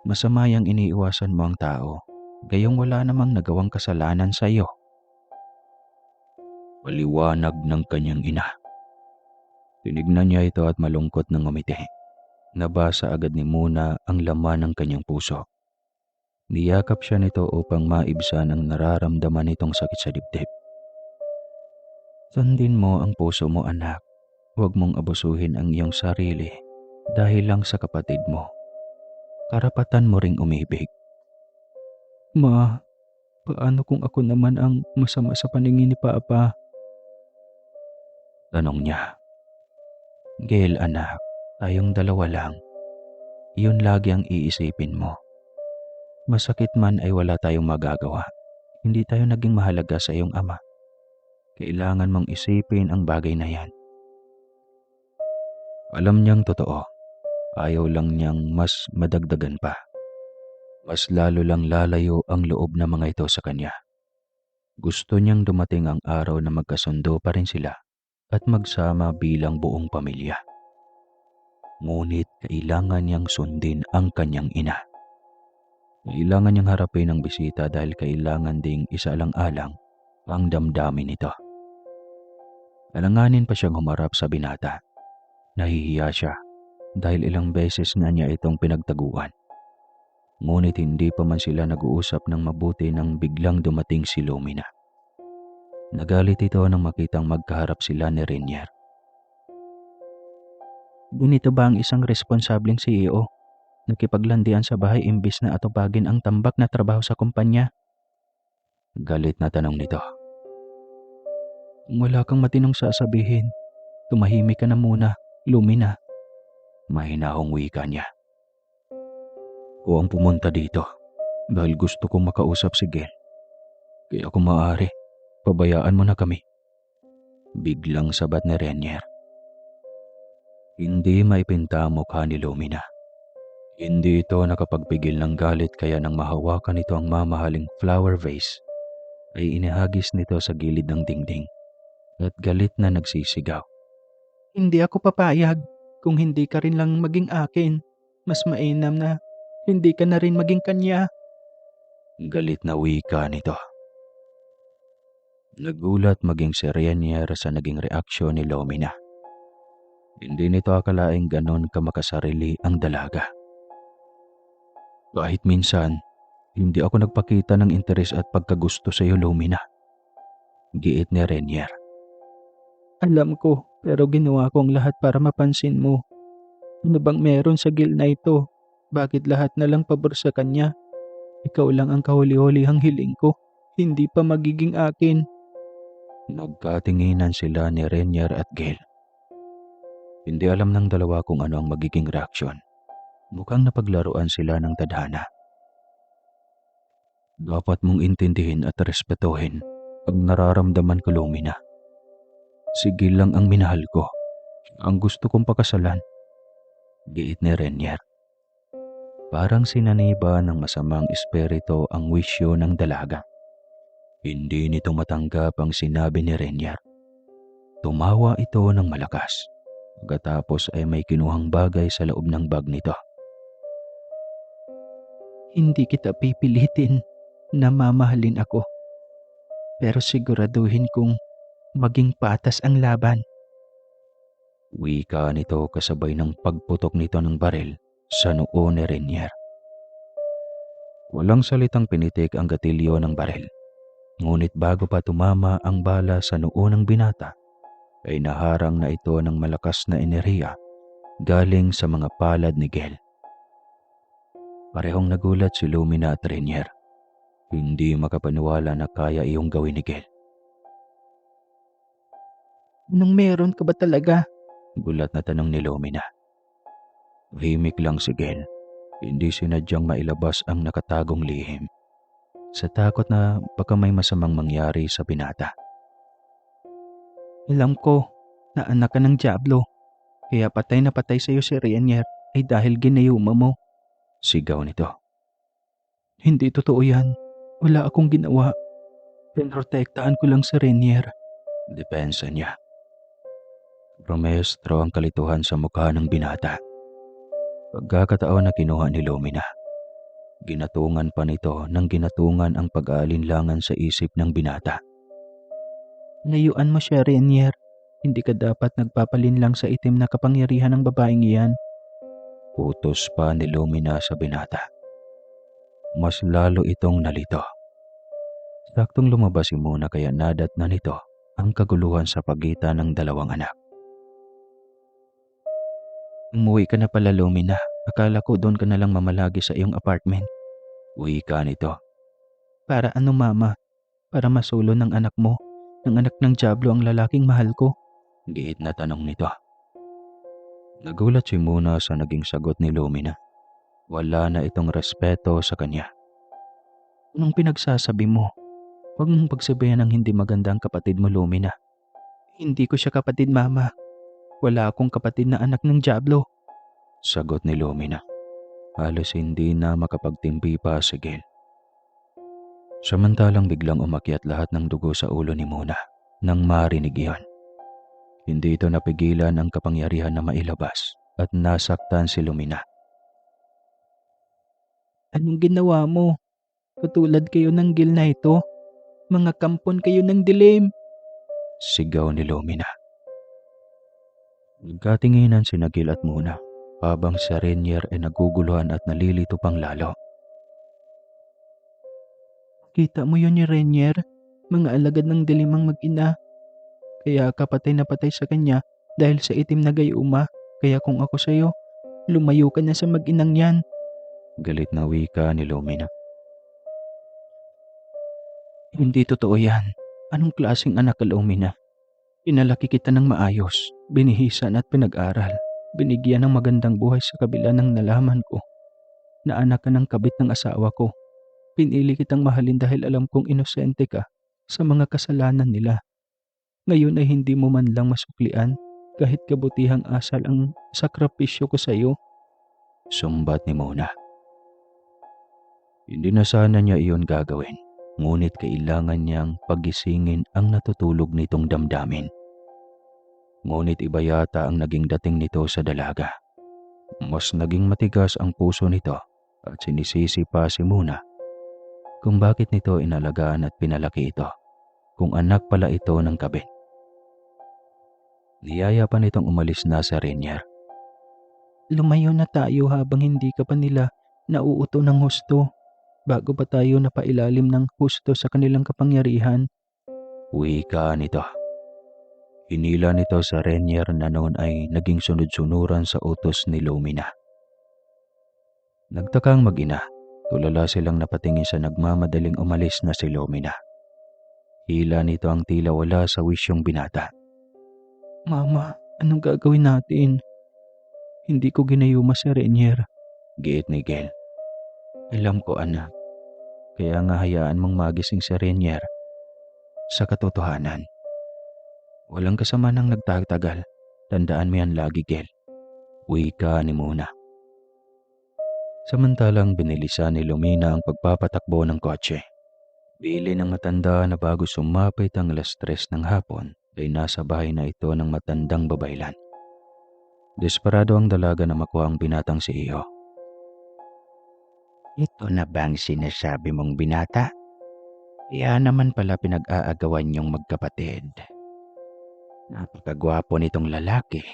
Masama yang iniiwasan mo ang tao, gayong wala namang nagawang kasalanan sa iyo. Paliwanag ng kanyang ina. Tinignan niya ito at malungkot nang ngumiti. Nabasa agad ni Mona ang laman ng kanyang puso. Niyakap siya nito upang maibsan ang nararamdaman nitong sakit sa dibdib. Sundin mo ang puso mo anak. Huwag mong abusuhin ang iyong sarili dahil lang sa kapatid mo. Karapatan mo ring umibig. Ma, paano kung ako naman ang masama sa paningin ni Papa? Tanong niya. Gail anak, tayong dalawa lang. Iyon lagi ang iisipin mo. Masakit man ay wala tayong magagawa. Hindi tayo naging mahalaga sa iyong ama. Kailangan mong isipin ang bagay na yan. Alam niyang totoo. Ayaw lang niyang mas madagdagan pa. Mas lalo lang lalayo ang loob ng mga ito sa kanya. Gusto niyang dumating ang araw na magkasundo pa rin sila at magsama bilang buong pamilya. Ngunit kailangan niyang sundin ang kanyang ina. Kailangan niyang harapin ang bisita dahil kailangan ding isaalang-alang ang damdamin nito. Alanganin pa siyang humarap sa binata. Nahihiya siya dahil ilang beses na niya itong pinagtaguan. Ngunit hindi pa man sila nag-uusap ng mabuti nang biglang dumating si Lumina. Nagalit ito nang makitang magkaharap sila ni Renier. Ganito ba ang isang responsableng CEO? Nakipaglandian sa bahay imbis na atupagin ang tambak na trabaho sa kumpanya? Galit na tanong nito. Kung wala kang matinong sasabihin, tumahimik ka na muna, Lumina. Mahinahong wika niya. Ako ang pumunta dito dahil gusto kong makausap si Gail. Kaya kung maaari, pabayaan mo na kami. Biglang sabat ni Renier. Hindi maipinta ang mukha ni Lumina. Hindi ito nakapagpigil ng galit kaya nang mahawakan nito ang mamahaling flower vase, ay inihagis nito sa gilid ng dingding at galit na nagsisigaw. Hindi ako papayag kung hindi ka rin lang maging akin. Mas mainam na hindi ka na rin maging kanya. Galit na wika nito. Nagulat maging si Renier sa naging reaksyon ni Lumina. Hindi nito akalaing ganon kamakasarili ang dalaga. Kahit minsan, hindi ako nagpakita ng interes at pagkagusto sa iyo, Lumina. Giit ni Renier. Alam ko, pero ginawa ko ang lahat para mapansin mo. Ano bang meron sa Gil na ito? Bakit lahat na lang pabor sa kanya? Ikaw lang ang kahuli-hulihang hiling ko. Hindi pa magiging akin. Nagkatinginan sila ni Renier at Gil. Hindi alam ng dalawa kung ano ang magiging reaksyon. Mukhang napaglaruan sila ng tadhana. Dapat mong intindihin at respetuhin ang nararamdaman ko, Lumina. Si Gil lang ang minahal ko. Ang gusto kong pakasalan. Giit ni Renier. Parang sinaniba ng masamang espiritu ang wisyo ng dalaga. Hindi nito matanggap ang sinabi ni Renier. Tumawa ito ng malakas. Pagkatapos ay may kinuhang bagay sa loob ng bag nito. Hindi kita pipilitin na mamahalin ako. Pero siguraduhin kong maging patas ang laban. Wika nito kasabay ng pagputok nito ng baril sa noo ni Renier. Walang salitang pinitik ang gatilyo ng baril. Ngunit bago pa tumama ang bala sa noo ng binata, ay naharang na ito ng malakas na enerhiya galing sa mga palad ni Gil. Parehong nagulat si Lumina at Renier. Hindi makapaniwala na kaya iyong gawin ni Gil. Anong meron ka ba talaga? Gulat na tanong ni Lumina. Himik lang si Gil. Hindi sinadyang mailabas ang nakatagong lihim. Sa takot na baka may masamang mangyari sa binata. Alam ko na anak ka ng Diablo. Kaya patay na patay sa iyo si Renier ay dahil ginayuma mo. Sigaw nito. Hindi totoo yan. Wala akong ginawa. Pinrotektahan ko lang si Renier. Depensa niya. Rumestro ang kalituhan sa mukha ng binata. Pagkakataon na kinuha ni Lumina. Ginatungan pa nito ng ginatungan ang pag-aalinlangan sa isip ng binata. Layuan mo siya, Renier. Hindi ka dapat nagpapalinlang sa itim na kapangyarihan ng babaeng iyan. Utos pa ni Lumina sa binata. Mas lalo itong nalito. Saktong lumabas si Mona kaya nadat na nito ang kaguluhan sa pagitan ng dalawang anak. Umuwi ka na pala, Lumina. Akala ko doon ka na lang mamalagi sa iyong apartment. Uwi ka nito. Para ano, Mama? Para masulo ng anak mo, ng anak ng Diablo ang lalaking mahal ko. Giit na tanong nito. Nagulat si Mona sa naging sagot ni Lumina. Wala na itong respeto sa kanya. Anong pinagsasabi mo? Huwag mong pagsabihan ng hindi maganda ang kapatid mo, Lumina. Hindi ko siya kapatid, Mama. Wala akong kapatid na anak ng Diablo. Sagot ni Lumina. Halos hindi na makapagtimpi pa si Gil. Samantalang biglang umakyat lahat ng dugo sa ulo ni Mona nang marinig iyon. Hindi ito napigilan ang kapangyarihan na mailabas at nasaktan si Lumina. Anong ginawa mo? Katulad kayo ng Gil na ito. Mga kampon kayo ng dilim. Sigaw ni Lumina. Nagkatinginan si Gil at Mona habang si Renier ay naguguluhan at nalilito pang lalo. Kita mo yun ni Renier? Mga alagad ng dilim ang mag-ina. Kaya kapatay na patay sa kanya dahil sa itim na gayuma. Kaya kung ako sa'yo, lumayo ka na sa mag-inang yan. Galit na wika ni Lumina. Hindi totoo yan. Anong klaseng anak ka, Lumina? Pinalaki kita ng maayos, binihisan at pinag-aral. Binigyan ng magandang buhay sa kabila ng nalaman ko na anak ka ng kabit ng asawa ko. Pinili kitang mahalin dahil alam kong inosente ka sa mga kasalanan nila. Ngayon ay hindi mo man lang masuklian kahit kabutihang asal ang sakripisyo ko sa iyo. Sumbat ni Mona. Hindi na sana niya iyon gagawin, ngunit kailangan niyang pagisingin ang natutulog nitong damdamin. Ngunit iba yata ang naging dating nito sa dalaga. Mas naging matigas ang puso nito at sinisisi pa si Mona kung bakit nito inalagaan at pinalaki ito, kung anak pala ito ng kabit. Niyaya pa nitong umalis na sa Renier. Lumayo na tayo habang hindi ka pa nila nauuto ng husto, bago pa tayo napailalim ng husto sa kanilang kapangyarihan. Wika nito. Hinila nito sa Renier na noon ay naging sunod-sunuran sa utos ni Lumina. Nagtakang mag-ina, tulala silang napatingin sa nagmamadaling umalis na si Lumina. Hila nito ang tila wala sa wisyong binata. Mama, anong gagawin natin? Hindi ko ginayuma si Renier, giit ni Gel. Alam ko, anak. Kaya nga hayaan mong magising si Renier. Sa katotohanan, walang kasama nang nagtatagal. Tandaan mo yan lagi, Gel. Wika ni Mona. Samantalang binilisan ni Lumina ang pagpapatakbo ng kotse. Bili ng matanda na bago sumapit ang 3:00 ng hapon ay nasa bahay na ito ng matandang babaylan. Desperado ang dalaga na makuha ang binatang si Iyo. Ito na bang sinasabi mong binata? Kaya naman pala pinag-aagawan niyong magkapatid. Napakagwapo nitong lalaki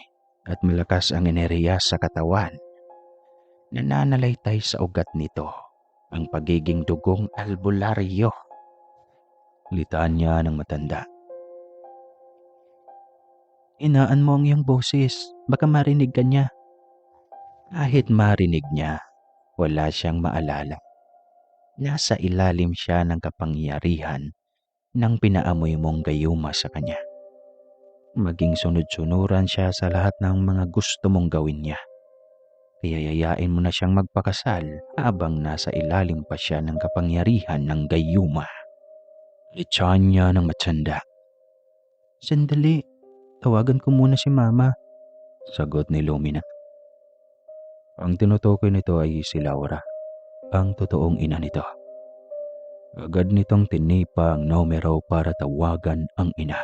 at malakas ang enerhiya sa katawan. Nananalaytay sa ugat nito ang pagiging dugong albularyo. Litaan niya ng matanda. Inaan mo ang iyong boses, baka marinig ka niya. Kahit marinig niya, wala siyang maalala. Nasa ilalim siya ng kapangyarihan ng pinaamoy mong gayuma sa kanya. Maging sunod-sunuran siya sa lahat ng mga gusto mong gawin niya. Kaya yayain mo na siyang magpakasal habang nasa ilalim pa siya ng kapangyarihan ng gayuma. Lityan niya ng matanda. Sandali, tawagan ko muna si Mama, sagot ni Lumina. Ang tinutukoy nito ay si Laura, ang totoong ina nito. Agad nitong tinipa ang numero para tawagan ang ina.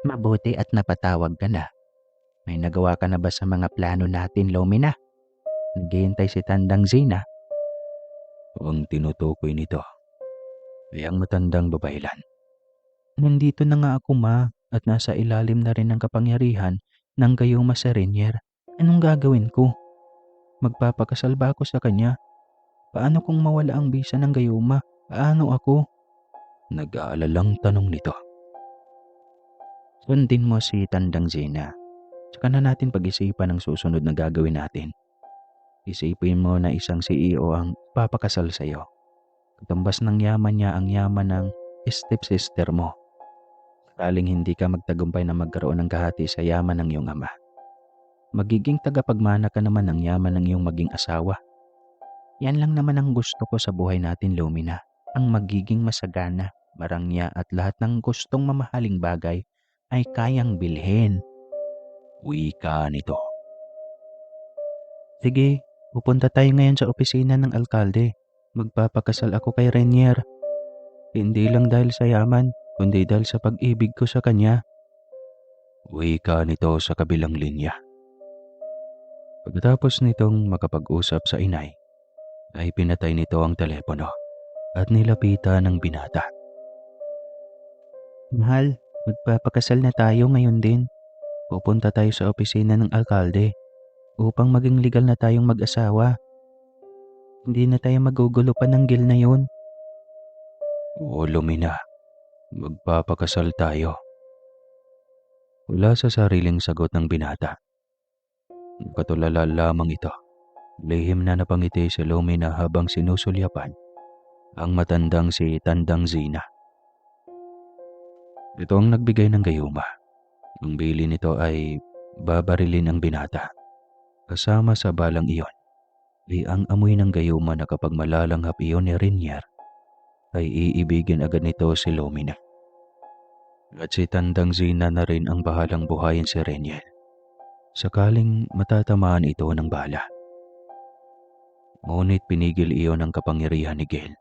Mabuti at napatawag ka na. May nagawa ka na ba sa mga plano natin, Lumina? Naghihintay si Tandang Zina. Ang tinutukoy nito ay ang matandang babaylan. Nandito na nga ako, Ma, at nasa ilalim na rin ng kapangyarihan ng gayuma sa Renier. Anong gagawin ko? Magpapakasal ba ako sa kanya? Paano kung mawala ang bisa ng gayuma? Paano ako? Nag-aalalang tanong nito. Sundin mo si Tandang Zina. Tsaka na natin pag-isipan ang susunod na gagawin natin. Isipin mo na isang CEO ang papakasal sa iyo. Katumbas ng yaman niya ang yaman ng stepsister mo. Sakaling hindi ka magtagumpay na magkaroon ng kahati sa yaman ng iyong ama, magiging tagapagmana ka naman ng yaman ng iyong maging asawa. Yan lang naman ang gusto ko sa buhay natin, Lumina. Ang magiging masagana, marangya at lahat ng gustong mamahaling bagay ay kayang bilhin. Wika nito. Sige, pupunta tayo ngayon sa opisina ng alkalde. Magpapakasal ako kay Renier. Hindi lang dahil sa yaman, kundi dahil sa pag-ibig ko sa kanya. Wika nito sa kabilang linya. Pagkatapos nitong makapag-usap sa inay, ay pinatay nito ang telepono at nilapitan ng binata. Mahal, magpapakasal na tayo ngayon din. Pupunta tayo sa opisina ng alkalde upang maging legal na tayong mag-asawa. Hindi na tayo magugulo pa ng gil na yun. O Lumina, magpapakasal tayo. Wala sa sariling sagot ng binata. Katulala lamang ito. Lihim na napangiti si Lumina habang sinusulyapan ang matandang si Tandang Zina. Ito ang nagbigay ng gayuma. Ang bili nito ay babarilin ang binata. Kasama sa balang iyon ay ang amoy ng gayuma na kapag malalanghap iyon ni Renier ay iibigin agad nito si Lumina. At si Tandang Zina na rin ang bahalang buhayin si Reniel sakaling matatamaan ito ng bala. Ngunit pinigil iyon ang kapangyarihan ni Gale.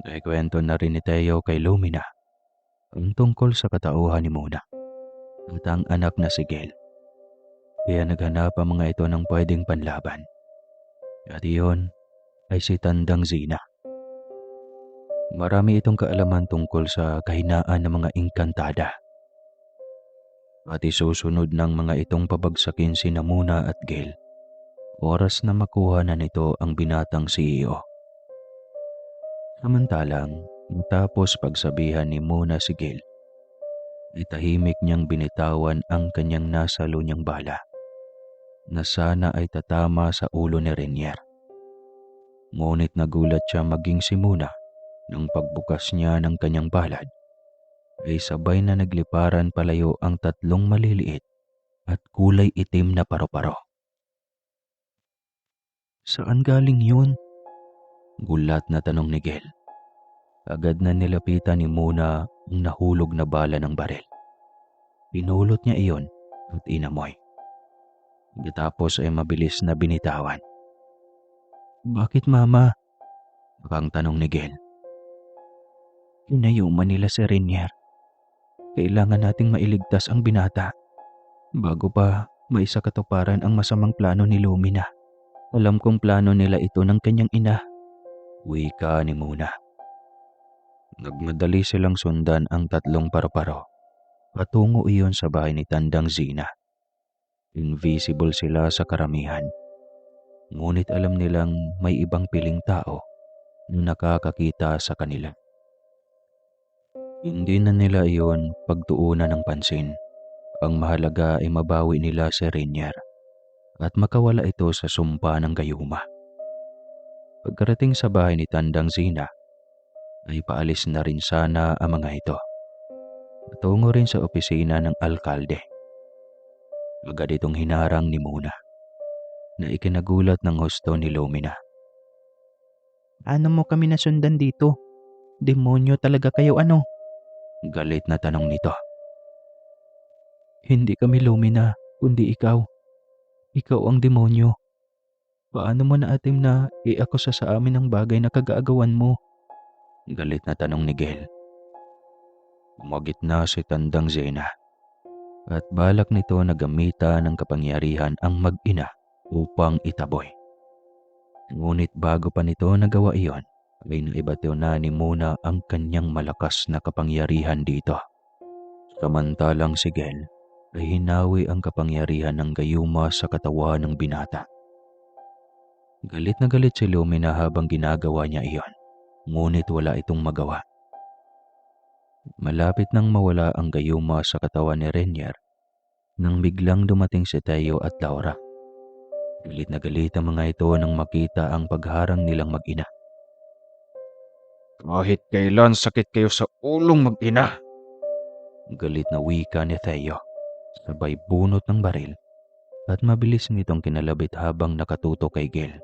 Naikwento na rin ni Teo kay Lumina ang tungkol sa katauhan ni Muna at ang anak na si Gale. Kaya naghanap ang mga ito ng pwedeng panlaban. At iyon ay si Tandang Zina. Marami itong kaalaman tungkol sa kahinaan ng mga engkantada. At isusunod ng mga itong pabagsakin si Muna at Gale. Oras na makuha na nito ang binatang CEO. Samantalang, matapos pagsabihan ni Muna si Gale, itahimik niyang binitawan ang kanyang nasalo niyang bala na sana ay tatama sa ulo ni Renier. Ngunit nagulat siya maging si Muna nang pagbukas niya ng kanyang palad ay sabay na nagliparan palayo ang tatlong maliliit at kulay itim na paru-paro. Saan galing yun? Gulat na tanong ni Gale. Agad na nilapitan ni Muna ang nahulog na bala ng baril. Pinulot niya iyon at inamoy. Tapos ay mabilis na binitawan. Bakit mama? Bakang tanong ni Gale. Pinayuman nila si Renier. Kailangan nating mailigtas ang binata bago pa maisakatuparan ang masamang plano ni Lumina. Alam kong plano nila ito ng kanyang ina. Wika ni Muna. Nagmadali silang sundan ang tatlong paru-paro. Patungo iyon sa bahay ni Tandang Zina. Invisible sila sa karamihan. Ngunit alam nilang may ibang piling tao na nakakakita sa kanila. Hindi na nila iyon pagtuunan ng pansin. Ang mahalaga ay mabawi nila si Renier at makawala ito sa sumpa ng gayuma. Pagkarating sa bahay ni Tandang Zina, ay paalis na rin sana ang mga ito. Patungo rin sa opisina ng alkalde. Agad itong hinarang ni Muna na ikinagulat ng husto ni Lumina. Ano mo kami nasundan dito? Demonyo talaga kayo ano? Galit na tanong nito. Hindi kami Lumina, kundi ikaw. Ikaw ang demonyo. Paano mo naatim na iakusa sa amin ang bagay na kagaagawan mo? Galit na tanong ni Gale. Umagit na si Tandang Zina at balak nito na gamitan ng kapangyarihan ang mag-ina upang itaboy. Ngunit bago pa nito nagawa iyon, ay naibatyo na ni Muna ang kanyang malakas na kapangyarihan dito. Samantalang si Gale ay hinawi ang kapangyarihan ng gayuma sa katawan ng binata. Galit na galit si Lumina habang ginagawa niya iyon, ngunit wala itong magawa. Malapit nang mawala ang gayuma sa katawan ni Renier nang biglang dumating si Teo at Laura. Galit na galit ang mga ito nang makita ang pagharang nilang mag-ina. Kahit kailan sakit kayo sa ulong mag-ina. Galit na wika ni Teo, sabay bunot ng baril at mabilis nitong kinalabit habang nakatuto kay Gale.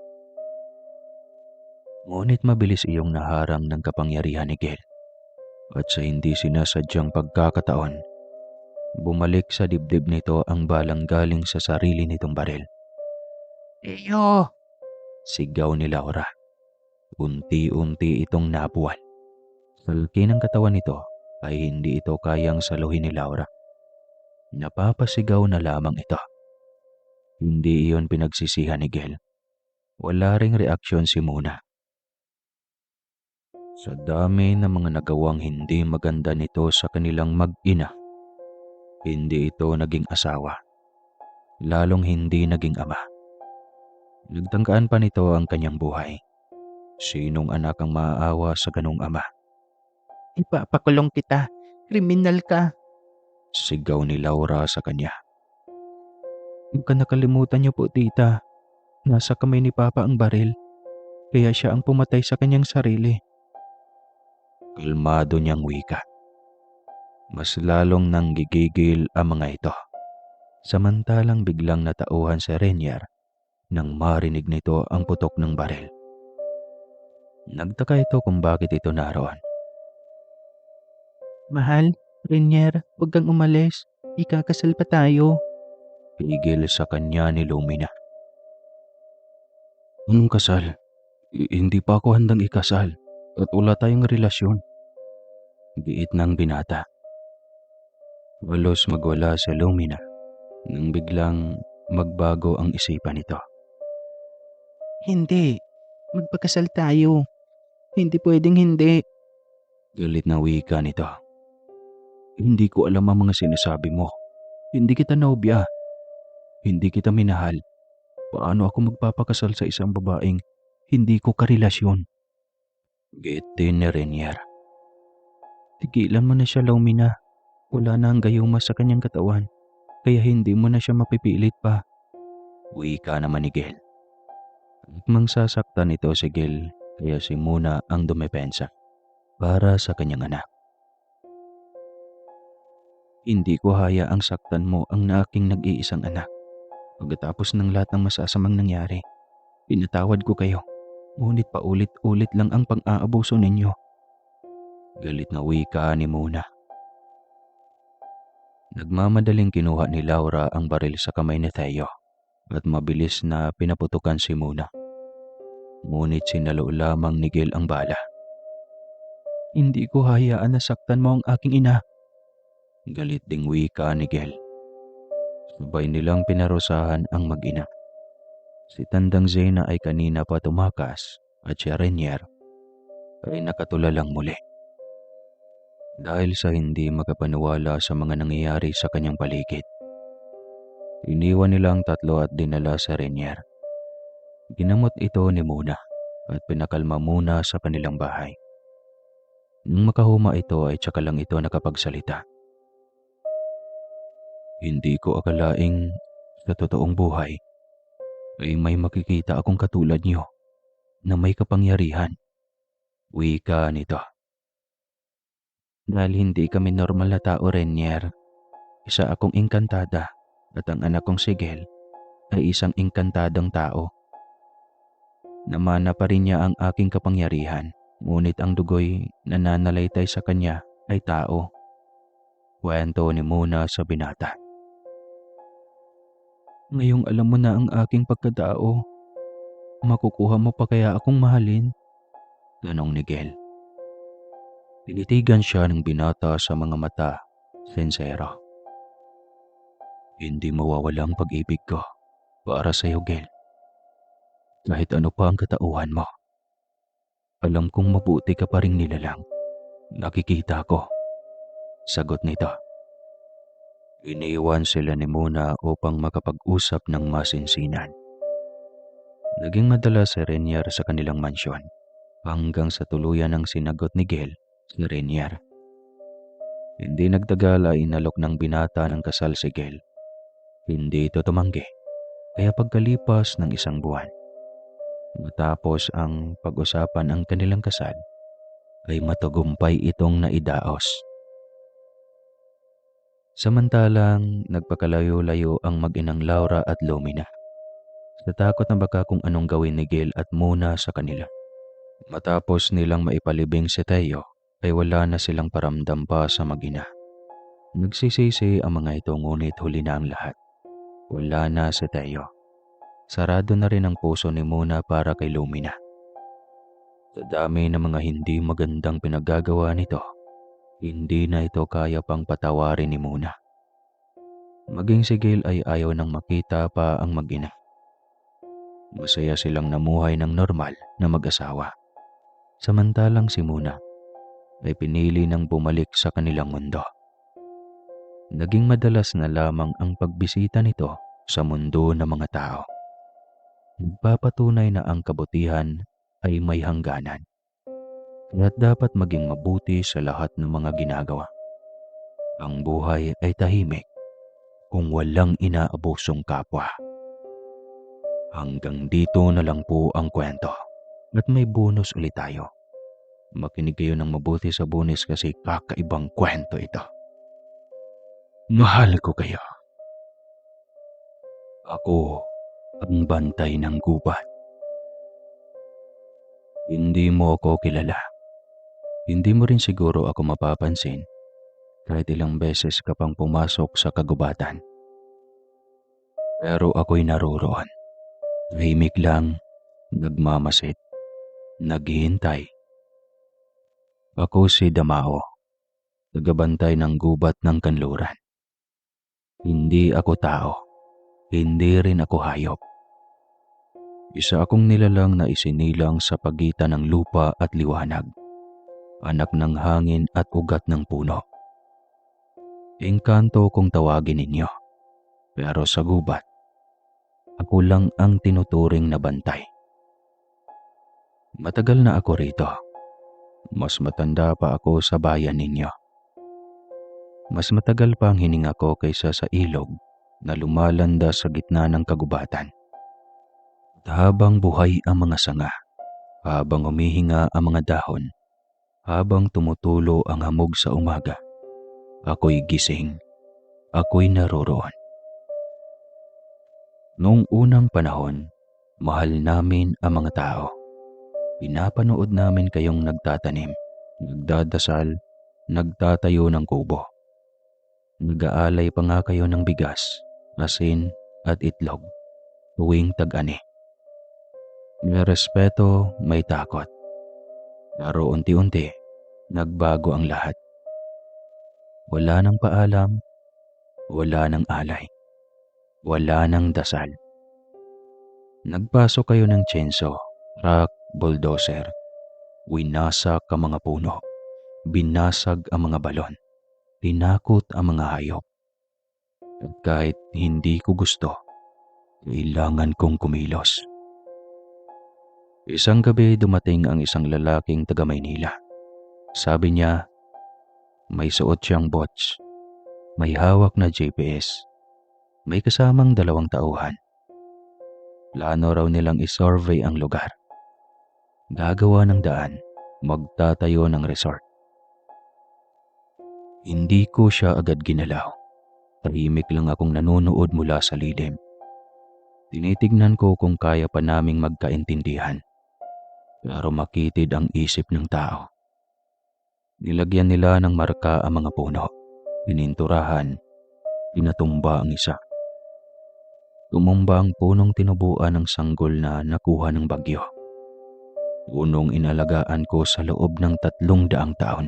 Ngunit mabilis iyong naharang ng kapangyarihan ni Gale at sa hindi sinasadyang pagkakataon, bumalik sa dibdib nito ang balang galing sa sarili nitong baril. Iyo! Sigaw ni Laura. Unti-unti itong nabuwal. Sa laki ng katawan nito ay hindi ito kayang saluhin ni Laura. Napapasigaw na lamang ito. Hindi iyon pinagsisihan ni Gale. Wala ring reaksyon si Muna. Sa dami ng mga nagawang hindi maganda nito sa kanilang mag-ina, hindi ito naging asawa, lalong hindi naging ama. Nagtangkaan pa nito ang kanyang buhay. Sinong anak ang maaawa sa ganong ama? Ipapakulong kita, kriminal ka, sigaw ni Laura sa kanya. Huwag ka nakalimutan niyo po, tita. Nasa kamay ni Papa ang baril, kaya siya ang pumatay sa kanyang sarili. Kalmado niyang wika. Mas lalong nanggigigil ang mga ito. Samantalang biglang natauhan si Renier nang marinig nito ang putok ng baril. Nagtaka ito kung bakit ito naroon. Mahal, Renier, huwag kang umalis. Ikakasal pa tayo. Pigil sa kanya ni Lumina. Anong kasal? Hindi pa ako handang ikasal at wala tayong relasyon. Giit ng binata. Walos magwala sa Lumina nang biglang magbago ang isipan nito. Hindi. Magpakasal tayo. Hindi pwedeng hindi. Galit na wika nito. Hindi ko alam ang mga sinasabi mo. Hindi kita nobya. Hindi kita minahal. Paano ako magpapakasal sa isang babaeng hindi ko karelasyon? Giit din ni Renier. Tigilan mo na siya, Lumina. Wala na ang gayuma sa kanyang katawan, kaya hindi mo na siya mapipilit pa. Wika naman ni Gel. Mang sasaktan ito si Gel, kaya si Muna ang dumepensa para sa kanyang anak. Hindi ko hayaang saktan mo ang aking nag-iisang anak. Pagkatapos ng lahat ng masasamang nangyari, pinatawad ko kayo. Ngunit paulit-ulit lang ang pang-aabuso ninyo. Galit na wika ni Muna. Nagmamadaling kinuha ni Laura ang baril sa kamay ni Theo at mabilis na pinaputukan si Muna. Ngunit sinalo lamang ni Gil ang bala. Hindi ko hayaan na saktan mo ang aking ina. Galit ding wika ni Gil. Sabay nilang pinarusahan ang mag-ina. Si Tandang Zena ay kanina pa tumakas at si Renier ay nakatulalang muli. Dahil sa hindi makapaniwala sa mga nangyayari sa kanyang paligid. Iniwan nila ang tatlo at dinala sa Renier. Ginamot ito ni Muna at pinakalma muna sa kanilang bahay. Nung makahuma ito ay tsaka lang ito nakapagsalita. Hindi ko akalaing sa totoong buhay ay may makikita akong katulad niyo na may kapangyarihan. Wika nito. Dahil hindi kami normal na tao, Renier. Isa akong engkantada at ang anak kong si Gel ay isang engkantadang tao. Namana pa rin niya ang aking kapangyarihan, ngunit ang dugo'y nananalaytay sa kanya ay tao. Kwento ni Muna sa binata. Ngayong alam mo na ang aking pagkatao, makukuha mo pa kaya akong mahalin? Tanong ni Gel. Tinitigan siya ng binata sa mga mata, sincero. Hindi mawawala ang pag-ibig ko para sa iyo, Gel. Kahit ano pa ang katauhan mo. Alam kong mabuti ka pa ring nilalang. Nakikita ko. Sagot nito. Iniiwan sila ni Muna upang makapag-usap ng masinsinan. Naging madalas si Renier sa kanilang mansyon hanggang sa tuluyan ng sinagot ni Gel si Renier. Hindi nagtagal ay inalok ng binata ng kasal si Gel. Hindi ito tumanggi, kaya pagkalipas ng isang buwan, matapos ang pag-usapan ang kanilang kasal, ay matagumpay itong naidaos. Samantalang nagpakalayo-layo ang mag-inang Laura at Lumina. Sa takot na baka kung anong gawin ni Gil at Muna sa kanila. Matapos nilang maipalibing si Theo, ay wala na silang paramdam pa sa mag-ina. Nagsisisi ang mga ito ngunit huli na ang lahat. Wala na si Theo. Sarado na rin ang puso ni Muna para kay Lumina. Sa dami ng mga hindi magandang pinagagawa nito, hindi na ito kaya pang patawarin ni Muna. Maging si Gil ay ayaw nang makita pa ang mag-ina. Masaya silang namuhay ng normal na mag-asawa. Samantalang si Muna ay pinili ng bumalik sa kanilang mundo. Naging madalas na lamang ang pagbisita nito sa mundo ng mga tao. Nagpapatunay na ang kabutihan ay may hangganan. Kaya't dapat maging mabuti sa lahat ng mga ginagawa. Ang buhay ay tahimik kung walang inaabusong kapwa. Hanggang dito na lang po ang kwento. At may bonus ulit tayo. Makinig kayo ng mabuti sa bonus kasi kakaibang kwento ito. Mahal ko kayo. Ako ang bantay ng gubat. Hindi mo ako kilala. Hindi mo rin siguro ako mapapansin kahit ilang beses ka pang pumasok sa kagubatan. Pero ako'y naroroon, tahimik lang, nagmamasid, naghihintay. Ako si Damao, tagabantay ng gubat ng kanluran. Hindi ako tao, hindi rin ako hayop. Isa akong nilalang na isinilang sa pagitan ng lupa at liwanag, anak ng hangin at ugat ng puno. Engkanto kung tawagin ninyo, pero sa gubat, ako lang ang tinuturing na bantay. Matagal na ako rito. Mas matanda pa ako sa bayan ninyo. Mas matagal pa ang hininga ko kaysa sa ilog na lumalanda sa gitna ng kagubatan. At habang buhay ang mga sanga, habang humihinga ang mga dahon, habang tumutulo ang hamog sa umaga, ako'y gising, ako'y naroroon. Noong unang panahon, mahal namin ang mga tao. Pinapanood namin kayong nagtatanim, nagdadasal, nagtatayo ng kubo. Nag-aalay pa nga kayo ng bigas, asin at itlog tuwing tag-ani. May respeto, may takot. Pero unti-unti, nagbago ang lahat. Wala nang paalam, wala nang alay, wala nang dasal. Nagpasok kayo ng tsenso, truck, bulldozer. Winasak ang mga puno, binasag ang mga balon, tinakot ang mga hayop. At kahit hindi ko gusto, kailangan kong kumilos. Isang gabi dumating ang isang lalaking taga Maynila. Sabi niya, may suot siyang botch, may hawak na GPS, may kasamang 2 tauhan. Plano raw nilang isurvey ang lugar. Gagawa ng daan, magtatayo ng resort. Hindi ko siya agad ginalaw. Tahimik lang akong nanonood mula sa lilim. Tinitignan ko kung kaya pa naming magkaintindihan. Pero makitid ang isip ng tao. Nilagyan nila ng marka ang mga puno. Pininturahan, pinatumba ang isa. Tumumba ang punong tinubuan ng sanggol na nakuha ng bagyo. Punong inalagaan ko sa loob ng 300 taon.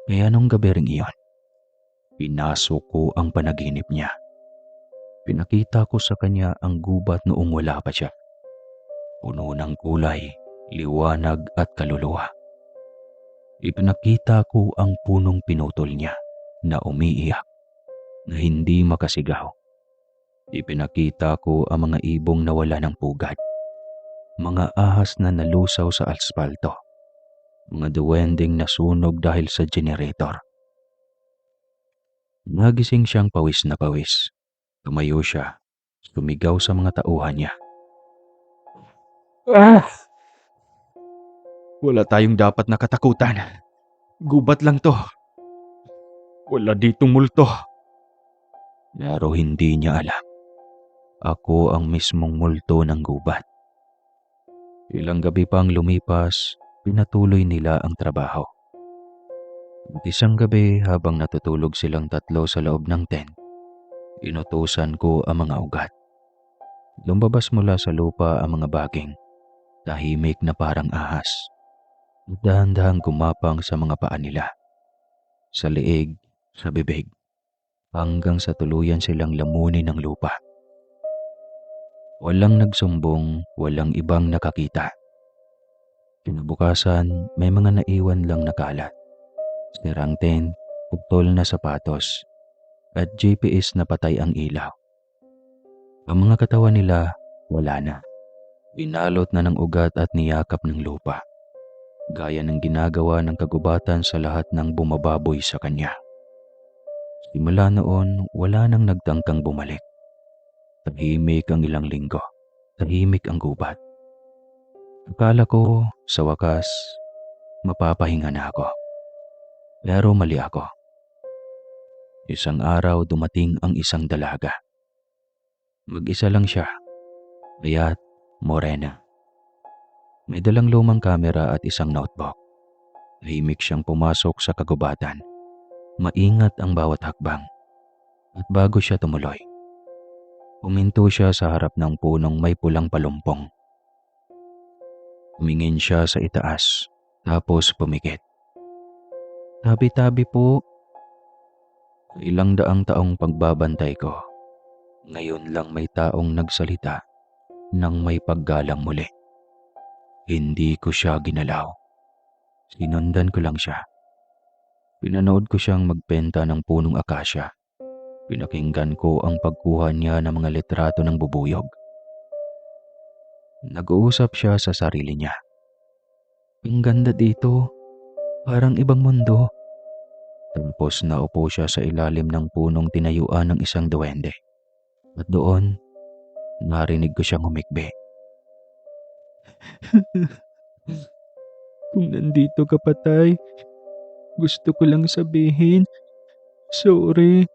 Kaya nung gabi ring iyon, pinasok ko ang panaginip niya. Pinakita ko sa kanya ang gubat noong wala pa siya. Puno ng kulay, liwanag at kaluluwa. Ipinakita ko ang punong pinutol niya na umiiyak, na hindi makasigaw. Ipinakita ko ang mga ibong nawala ng pugad, mga ahas na nalusaw sa asfalto, mga duwending nasunog dahil sa generator. Nagising siyang pawis na pawis. Tumayo siya, sumigaw sa mga tauhan niya. Ah! Wala tayong dapat nakatakutan. Gubat lang to. Wala ditong multo. Pero hindi niya alam. Ako ang mismong multo ng gubat. Ilang gabi pang lumipas, pinatuloy nila ang trabaho. At isang gabi habang natutulog silang tatlo sa loob ng tent, inutusan ko ang mga ugat. Lumabas mula sa lupa ang mga baging, tahimik na parang ahas. Dahan-dahang gumapang sa mga paa nila, sa leeg, sa bibig, hanggang sa tuluyan silang lamunin ng lupa. Walang nagsumbong, walang ibang nakakita. Kinabukasan, may mga naiwan lang na kalat. Sirang tent, putol na sapatos, at GPS na patay ang ilaw. Ang mga katawan nila, wala na. Binalot na ng ugat at niyakap ng lupa. Gaya ng ginagawa ng kagubatan sa lahat ng bumababoy sa kanya. Simula noon, wala nang nagtangkang bumalik. Tahimik ang ilang linggo. Tahimik ang gubat. Akala ko, sa wakas, mapapahinga na ako. Pero mali ako. Isang araw dumating ang isang dalaga. Mag-isa lang siya. Payat, morena. May dalang lumang kamera at isang notebook. Tahimik siyang pumasok sa kagubatan. Maingat ang bawat hakbang at bago siya tumuloy, huminto siya sa harap ng punong may pulang palumpong. Tumingin siya sa itaas, tapos pumikit. Tabi-tabi po. Sa ilang daang taong pagbabantay ko, ngayon lang may taong nagsalita nang may paggalang muli. Hindi ko siya ginalaw. Sinundan ko lang siya. Pinanood ko siyang magbenta ng punong akasya. Pinakinggan ko ang pagkuha niya ng mga litrato ng bubuyog. Nag-uusap siya sa sarili niya. Ang ganda dito, parang ibang mundo. Tapos naupo siya sa ilalim ng punong tinayuan ng isang duwende. At doon, narinig ko siyang humikbi. Kung nandito ka patay, gusto ko lang sabihin, sorry.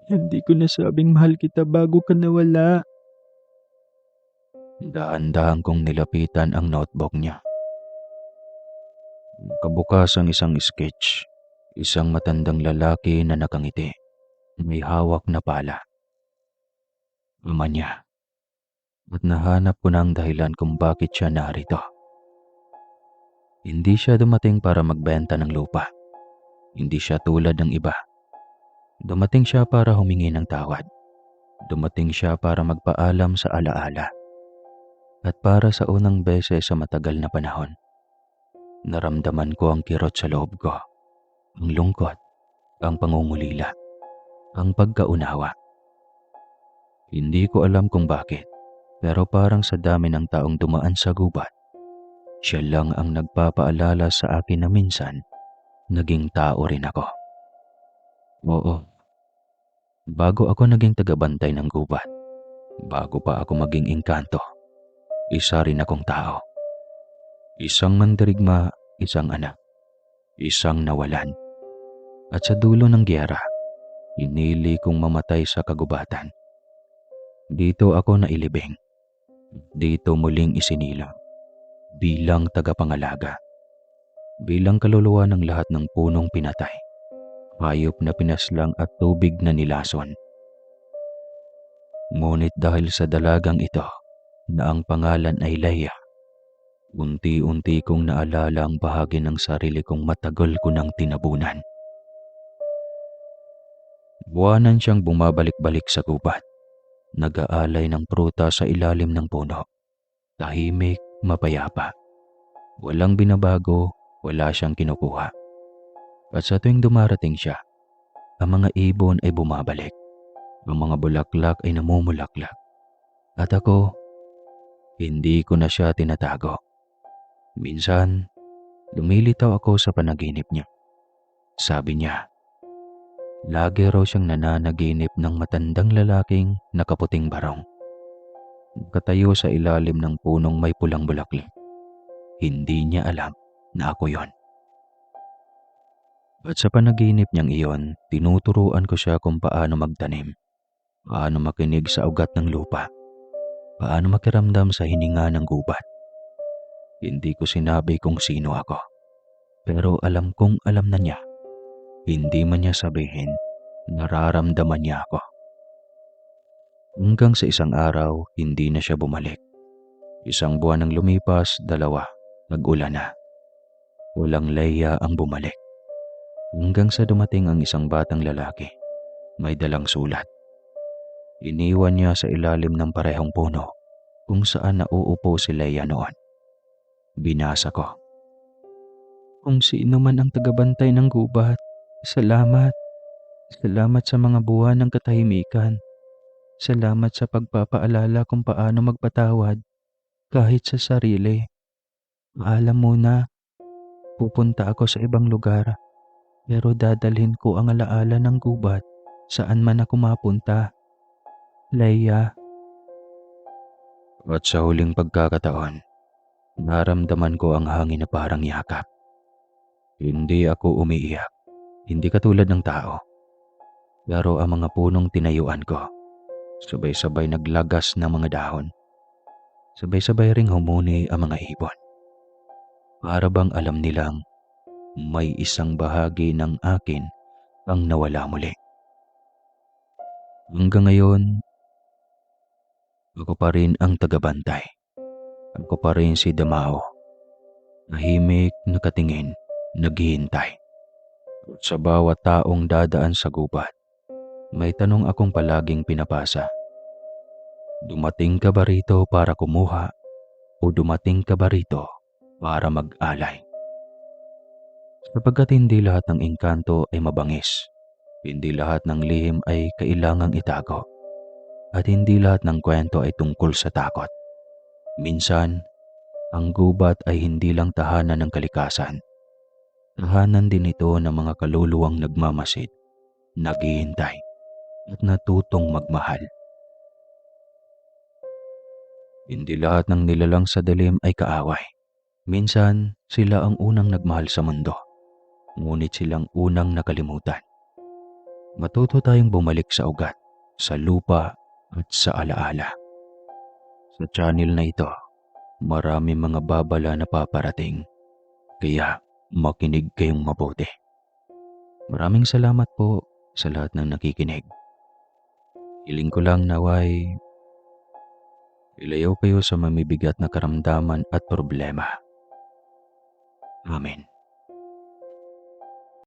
Hindi ko nasabing mahal kita bago ka nawala. Dahan-dahan kong nilapitan ang notebook niya. Kabukas ang isang sketch. Isang matandang lalaki na nakangiti. May hawak na pala. Ama niya. At nahanap ko ng dahilan kung bakit siya narito. Hindi siya dumating para magbenta ng lupa. Hindi siya tulad ng iba. Dumating siya para humingi ng tawad. Dumating siya para magpaalam sa alaala. At para sa unang beses sa matagal na panahon, naramdaman ko ang kirot sa loob ko. Ang lungkot, ang pangungulila, ang pagkaunawa. Hindi ko alam kung bakit, pero parang sa dami ng taong dumaan sa gubat, siya lang ang nagpapaalala sa akin na minsan, naging tao rin ako. Oo, bago ako naging tagabantay ng gubat, bago pa ako maging engkanto, isa rin akong tao. Isang mandirigma, isang anak, isang nawalan. At sa dulo ng giyera, inili kong mamatay sa kagubatan. Dito ako nailibing. Dito muling isinilang. Bilang tagapangalaga. Bilang kaluluwa ng lahat ng punong pinatay. Hayop na pinaslang at tubig na nilason. Ngunit dahil sa dalagang ito, na ang pangalan ay Leia, unti-unti kong naalala ang bahagi ng sarili kong matagal ko nang tinabunan. Buwanan siyang bumabalik-balik sa gubat. Nag-aalay ng pruta sa ilalim ng puno. Tahimik, mapayapa. Walang binabago, wala siyang kinukuha. At sa tuwing dumarating siya, ang mga ibon ay bumabalik. Ang mga bulaklak ay namumulaklak. At ako, hindi ko na siya tinatago. Minsan, lumilitaw ako sa panaginip niya. Sabi niya, lagi raw siyang nananaginip ng matandang lalaking nakaputing barong. Katayo sa ilalim ng punong may pulang bulaklak. Hindi niya alam na ako yon. At sa panaginip niyang iyon, tinuturuan ko siya kung paano magtanim, paano makinig sa ugat ng lupa, paano makiramdam sa hininga ng gubat. Hindi ko sinabi kung sino ako, pero alam kong alam na niya. Hindi man niya sabihin, nararamdaman niya ako. Hanggang sa isang araw, hindi na siya bumalik. Isang buwan nang lumipas, 2, nag-ulan na. Walang Leia ang bumalik. Hanggang sa dumating ang isang batang lalaki, may dalang sulat. Iniwan niya sa ilalim ng parehong puno kung saan nauupo si Leia noon. Binasa ko. Kung sino man ang tagabantay ng gubat, salamat. Salamat sa mga buwan ng katahimikan. Salamat sa pagpapaalala kung paano magpatawad kahit sa sarili. Alam mo na, pupunta ako sa ibang lugar, pero dadalhin ko ang alaala ng gubat saan man ako mapunta. Leia. At sa huling pagkakataon, naramdaman ko ang hangin na parang yakap. Hindi ako umiiyak, hindi katulad ng tao. Pero ang mga punong tinayuan ko, sabay-sabay naglagas ng mga dahon. Sabay-sabay ring humuni ang mga ibon. Para bang alam nilang may isang bahagi ng akin ang nawala muli. Hanggang ngayon, ako pa rin ang tagabantay. Ako pa rin si Damao, tahimik, nakatingin, naghihintay. At sa bawat taong dadaan sa gubat, may tanong akong palaging pinapasa. Dumating ka ba rito para kumuha o dumating ka ba rito para mag-alay? Sapagkat hindi lahat ng engkanto ay mabangis, hindi lahat ng lihim ay kailangang itago, at hindi lahat ng kwento ay tungkol sa takot. Minsan, ang gubat ay hindi lang tahanan ng kalikasan. Tahanan din ito ng mga kaluluwang nagmamasid, naghihintay, at natutong magmahal. Hindi lahat ng nilalang sa dilim ay kaaway. Minsan, sila ang unang nagmahal sa mundo, ngunit silang unang nakalimutan. Matuto tayong bumalik sa ugat, sa lupa at sa alaala. Sa channel na ito, marami mga babala na paparating, kaya makinig kayong mabuti. Maraming salamat po sa lahat ng nakikinig. Hiling ko lang naway ilayo kayo sa mamibigat na karamdaman at problema. Amen.